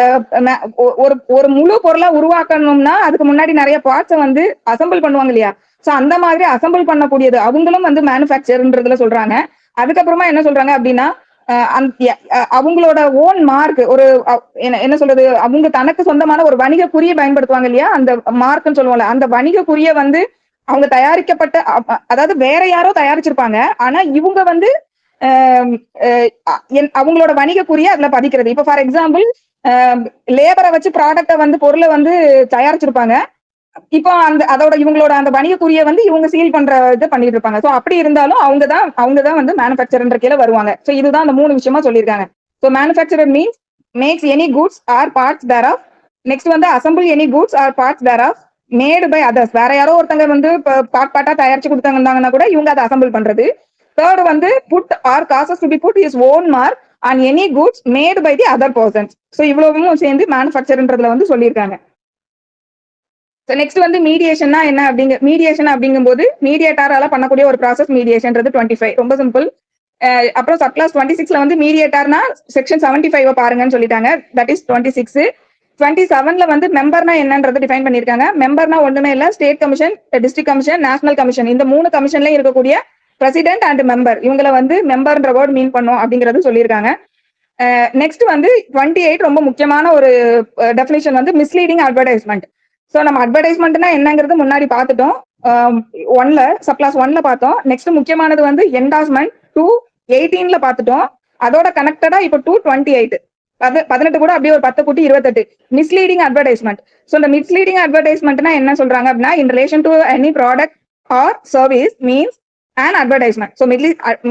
ஒரு முழு பொருளா உருவாக்கணும்னா அதுக்கு முன்னாடி நிறைய பார்ட்ஸை வந்து அசம்பிள் பண்ணுவாங்க இல்லையா. சோ அந்த மாதிரி அசம்பிள் பண்ணக்கூடியது அவங்களும் வந்து மேனுஃபேக்சர்ன்றதுல சொல்றாங்க. அதுக்கப்புறமா என்ன சொல்றாங்க அப்படின்னா அவங்களோட ஓன் மார்க், ஒரு என்ன சொல்றது, அவங்க தனக்கு சொந்தமான ஒரு வணிக குறியை பயன்படுத்துவாங்க இல்லையா, அந்த மார்க்னு சொல்லுவாங்கல்ல, அந்த வணிக குறியை வந்து அவங்க தயாரிக்கப்பட்ட, அதாவது வேற யாரோ தயாரிச்சிருப்பாங்க, ஆனா இவங்க வந்து அவங்களோட வணிக குறியை அதுல பதிக்கிறது. இப்ப ஃபார் எக்ஸாம்பிள் லேபரை வச்சு ப்ராடக்டை வந்து பொருளை வந்து தயாரிச்சிருப்பாங்க. இப்போ அதோட இவங்களோட அந்த வணிக குறியை வந்து இவங்க சீல் பண்ற இது பண்ணிட்டு இருப்பாங்க. சோ அப்படி இருந்தாலும் அவங்கதான் வந்து மேனுஃபேக்சர்ன்ற கீழே வருவாங்க. சோ இதுதான் அந்த 3 விஷயமா சொல்லியிருக்காங்க. So manufacturer means makes any goods or parts thereof. Next வந்து assemble any goods or parts thereof made by others. வேற யாரோ ஒருத்தங்க வந்து பார்ட்டா தயாரிச்சு கொடுத்தாங்கன்னா கூட இவங்க அதை அசம்பிள் பண்றது. தேர்ட் வந்து put or causes to be put his own mark on any goods made by the other persons. So இவ்வளவும் சேர்ந்து மேனுஃபேக்சர்ன்றதுல வந்து சொல்லியிருக்காங்க. நெக்ஸ்ட் வந்து மீடியேஷன்னா என்ன மீடியேஷன் அப்படிங்கும்போது மீடியேட்டரால பண்ணக்கூடிய ஒரு ப்ராசஸ் மீடியேஷன்றது 25 ரொம்ப சிம்பிள். அப்புறம் சப்கிளாஸ் 26ல வந்து மீடியேட்டர்னா செக்ஷன் 75 பாருங்கன்னு சொல்லிட்டாங்க. That is 26. 27ல வந்து மெம்பர்னா என்னன்றது டிஃபைன் பண்ணிருக்காங்க. மெம்பர்னா ஒண்ணுமே இல்ல, state commission, district commission, national commission, இந்த 3 கமிஷன்லயும் இருக்கக்கூடிய பிரசிடென்ட் அண்ட் மெம்பர், இவங்களை வந்து மெம்பர்ன்ற வேர்ட் மீன் பண்ணும் அப்படிங்கறது சொல்லியிருக்காங்க. நெக்ஸ்ட் வந்து 28 ரொம்ப முக்கியமான ஒரு டெஃபினிஷன் வந்து மிஸ்லீடிங் அட்வர்டைஸ்மெண்ட். ஸோ நம்ம அட்வர்டைஸ்மெண்ட்னா என்னங்கிறது முன்னாடி பார்த்துட்டோம், சப்ளாஸ் 1ல பார்த்தோம். நெக்ஸ்ட் முக்கியமானது வந்து என்டாஸ்மெண்ட் 218ல பார்த்துட்டோம். அதோட கனெக்டடா இப்போ 228 18 கூட அப்படியே ஒரு 10 கூட்டி 28 மிஸ்லீடிங் அட்வர்டைஸ்மெண்ட். ஸோ இந்த மிஸ்லீடிங் அட்வர்டைஸ்மெண்ட்னா என்ன சொல்றாங்க அப்படின்னா, in relation to any product or service means and advertisement. So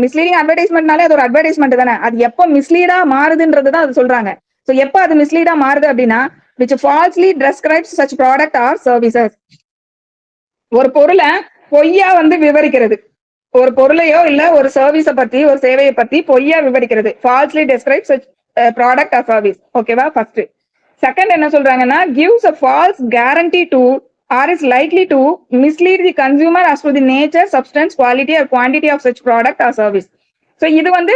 misleading அட்வர்டைஸ்மெண்ட்னாலே அது ஒரு அட்வர்டைஸ்மெண்ட் தானே, அது எப்போ மிஸ்லீடா மாறுதுன்றது தான் அது சொல்றாங்க. ஸோ எப்போ அது மிஸ்லீடா மாறுது அப்படின்னா, which falsely describes such product or services. ஒரு பொருளை பொய்யா வந்து விவரிக்கிறது, ஒரு பொருளையோ இல்ல ஒரு சர்வீஸ பத்தி ஒரு சேவையை பத்தி பொய்யா விவரிக்கிறது, falsely describes such product or service. ஓகேவா? ஃபர்ஸ்ட். செகண்ட் என்ன சொல்றாங்கன்னா, gives a false guarantee to or is likely to mislead the consumer as to the nature, substance, quality or quantity of such product or service. So இது வந்து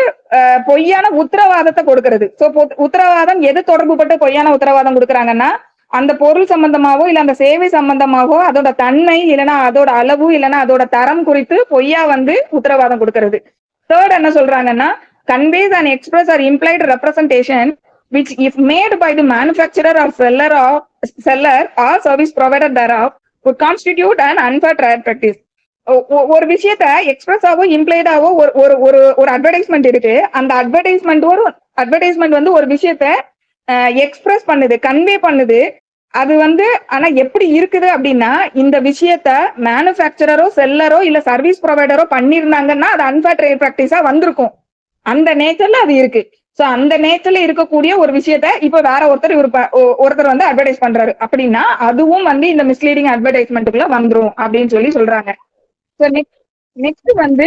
பொய்யான உத்தரவாதத்தை கொடுக்கிறது. So உத்தரவாதம் எது தொடர்புபட்டு பொய்யான உத்தரவாதம் கொடுக்கறாங்கன்னா, அந்த பொருள் சம்பந்தமாவோ இல்ல அந்த சேவை சம்பந்தமாவோ அதோட தன்மை இல்லைன்னா அதோட அளவு இல்லைன்னா அதோட தரம் குறித்து பொய்யா வந்து உத்தரவாதம் கொடுக்கிறது. தேர்ட் என்ன சொல்றாங்கன்னா, conveys an express or implied representation which if made by the manufacturer or seller or service provider thereof would constitute an unfair trade practice. ஒரு விஷயத்த எக்ஸ்பிரஸாவோ இம்ப்ளைடாவோ ஒரு அட்வர்டைஸ்மெண்ட் இருக்கு, அந்த அட்வர்டைஸ்மெண்ட் வந்து ஒரு விஷயத்த எக்ஸ்பிரஸ் பண்ணுது, கன்வே பண்ணுது. அது வந்து ஆனா எப்படி இருக்குது அப்படின்னா, இந்த விஷயத்த மேனுஃபேக்சரரோ செல்லரோ இல்ல சர்வீஸ் ப்ரொவைடரோ பண்ணிருந்தாங்கன்னா அது அன்ஃபேர் ட்ரேட் பிராக்டிஸா வந்திருக்கும். அந்த நேச்சர்ல அது இருக்கு. சோ அந்த நேச்சர்ல இருக்கக்கூடிய ஒரு விஷயத்த இப்ப வேற ஒருத்தர் வந்து அட்வர்டைஸ் பண்றாரு அப்படின்னா அதுவும் வந்து இந்த மிஸ்லீடிங் அட்வர்டைஸ்மெண்ட்டுக்குள்ள வந்துரும் அப்படின்னு சொல்றாங்க. நெக்ஸ்ட் வந்து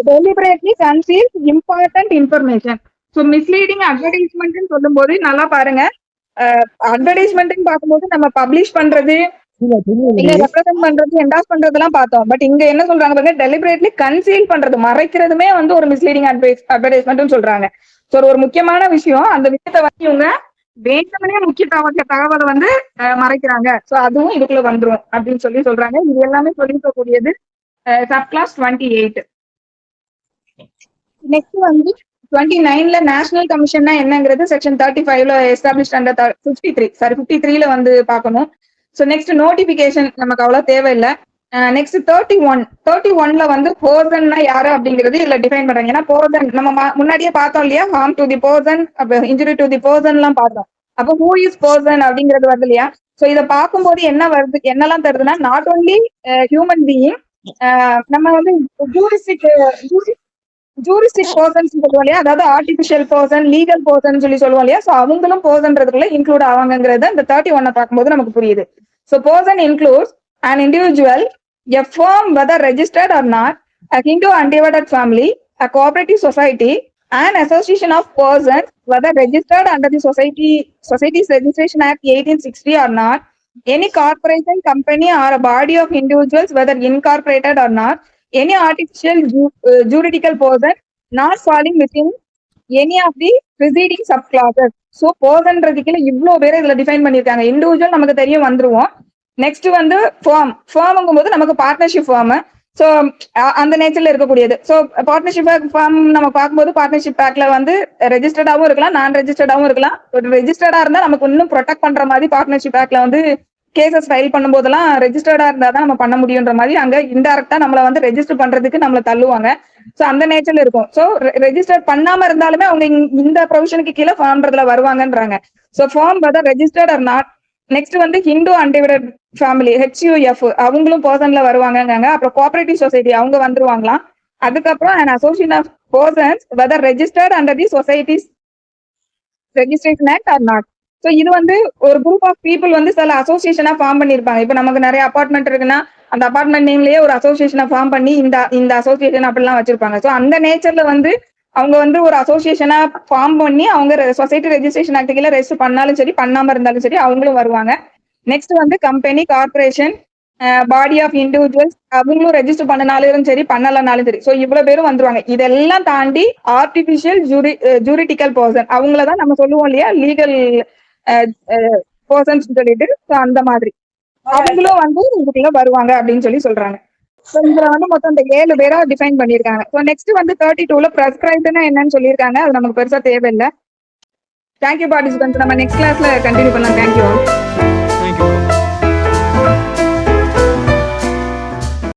deliberately conceals important information. So misleading advertisement சொல்லும் போது நல்லா பாருங்க, அட்வர்டைஸ்மெண்ட் பார்க்கும்போது நம்ம பப்ளிஷ் பண்றது இல்ல ரெப்ரசென்ட் பண்றது என்டாஸ் பண்றதெல்லாம் பார்த்தோம். பட் இங்க என்ன சொல்றாங்க பாருங்க, டெலிபரேட்லி கன்சீல் பண்றது, மறைக்கிறதுமே வந்து ஒரு மிஸ்லீடிங் அட்வர்டைஸ்மெண்ட் சொல்றாங்க. ஸோ ஒரு முக்கியமான விஷயம், அந்த விஷயத்த வந்து இவங்க வேண்டுமனே முக்கிய தகவலை வந்து மறைக்கிறாங்க. சோ அதுவும் இதுக்குள்ள வந்துரும் அப்படின்னு சொல்றாங்க. இது எல்லாமே சொல்லிருக்கக்கூடியது சப் கிளாஸ் 28. நெக்ஸ்ட் வந்து 29ல நேஷனல் கமிஷன்னா என்னங்கிறது செக்ஷன் 35ல எஸ்டாப்ளிஷ்ட் அண்டர் 53ல வந்து பார்க்கணும். சோ நெக்ஸ்ட் நோட்டிபிகேஷன் நமக்கு அவ்வளவு தேவையில்லை. நெக்ஸ்ட் 31ல வந்து பர்சன்னா யாரு அப்படிங்கிறது இதுல டிஃபைன் பண்றாங்க. ஏன்னா பர்சன் நம்ம முன்னாடியே பார்த்தோம் இல்லையா, harm to the person, injury to the person எல்லாம் பார்த்தோம். அப்போ ஹூ இஸ் பர்சன் அப்படிங்கிறது வருது இல்லையா. சோ இதை பார்க்கும்போது என்ன வருது, என்னெல்லாம் தருதுன்னா, நாட் ஓன்லி ஹியூமன் பீயிங், நம்ம வந்து ஜூரிஸ்டிக் பர்சன் சொல்லுவோம் இல்லையா, அதாவது ஆர்டிபிஷியல் பர்சன், லீகல் பர்சன் சொல்லுவோம் இல்லையா. சோ அவங்களும் பர்சன்றதுக்குள்ள இன்க்ளூட் ஆவாங்கிறது இந்த 31 பார்க்கும்போது நமக்கு புரியுது. So person includes an individual, a firm whether registered or not, a Hindu undivided family, a cooperative society, an association of persons whether registered under the Societies Registration Act 1860 or not, any corporation, company or a body of individuals whether incorporated or not, any artificial juridical person not falling within any of the preceding subclasses. So பர்சன்றதுக்குள்ள இவ்வளவு பேரை இதுல define பண்ணிருக்காங்க. Individual நமக்கு தெரியும், வந்துருவோம். Next வந்து ஃபார்ம்ங்கும் போது நமக்கு பார்ட்னர்ஷிப் ஃபார்ம், சோ அந்த நேச்சர்ல இருக்கக்கூடியது. சோ பார்ட்னர்ஷிப் ஃபார்ம் நம்ம பார்க்கும்போது பார்ட்னர்ஷிப் ஆக்ட்ல வந்து ரெஜிஸ்டர்டாவும் இருக்கலாம், நான் ரெஜிஸ்டர்டாவும் இருக்கலாம். ஒரு ரெஜிஸ்டர்டா இருந்தா நமக்கு இன்னும் ப்ரொடெக்ட் பண்ற மாதிரி பார்ட்னர்ஷிப் ஆக்ட்ல வந்து கேசஸ் ஃபைல் பண்ணும் போதெல்லாம் ரெஜிஸ்டர்டா இருந்தா தான் நம்ம பண்ண முடியுன்ற மாதிரி அங்க இன்டைரக்டா நம்மள வந்து ரெஜிஸ்டர் பண்றதுக்கு நம்மள தள்ளுவாங்க. சோ அந்த நேச்சர்ல இருக்கும். சோ ரெஜிஸ்டர் பண்ணாம இருந்தாலுமே அவங்க இந்த ப்ரொவிஷனுக்கு கீழே ஃபார்ம்ன்றதுல வருவாங்கன்றாங்க. So firm whether registered or not. Next வந்து ஹிந்து அன்டிவைடட் ஃபேமிலி HUF அவங்களும் பர்சன்ல வருவாங்கங்க. அப்புறம் கோஆபரேட்டிவ் சொசைட்டி அவங்க வந்துருவாங்களாம். அதுக்கப்புறம் an association of persons whether registered under the societies registration act or not. So இது வந்து ஒரு குரூப் ஆஃப் பீப்புள் வந்து சில அசோசியேஷனா ஃபார்ம் பண்ணிருப்பாங்க. இப்ப நமக்கு நிறைய அபார்ட்மெண்ட் இருக்குன்னா அந்த அபார்ட்மெண்ட் நேம்லயே ஒரு அசோசியேஷனை ஃபார்ம் பண்ணி இந்த அசோசியேஷன் அப்படிலாம் வச்சிருப்பாங்க. சோ அந்த நேச்சர்ல வந்து அவங்க வந்து ஒரு அசோசியேஷனா ஃபார்ம் பண்ணி அவங்க சொசைட்டி ரெஜிஸ்ட்ரேஷன் ஆக்ட் கீழ ரெஜிஸ்டர் பண்ணாலும் சரி பண்ணாம இருந்தாலும் சரி அவங்களும் வருவாங்க. நெக்ஸ்ட் வந்து company, corporation, body of individuals அவங்களும் ரெஜிஸ்டர் பண்ணனாலும் சரி பண்ணலனாலும் சரி. ஸோ இவ்வளவு பேரும் வந்துருவாங்க. இதெல்லாம் தாண்டி ஆர்டிபிஷியல் ஜூரிடிக்கல் பர்சன் அவங்களதான் நம்ம சொல்லுவோம் இல்லையா லீகல் பர்சன்ஸ் சொல்லிட்டு. ஸோ அந்த மாதிரி அவங்களும் வந்து இதுக்குள்ள வருவாங்க அப்படின்னு சொல்லி சொல்றாங்க. ஸோ இதுல வந்து மொத்தம் இந்த 7 பேரா டிஃபைன் பண்ணிருக்காங்க. ஸோ நெக்ஸ்ட் வந்து 32ல பிரெஸ்கிரைப்டுன்னா என்னன்னு சொல்லியிருக்காங்க. அது நமக்கு பெருசா தேவையில்லை. Thank you participants. நம்ம நெக்ஸ்ட் கிளாஸ்ல கண்டினியூ பண்ணலாம். தேங்க்யூ.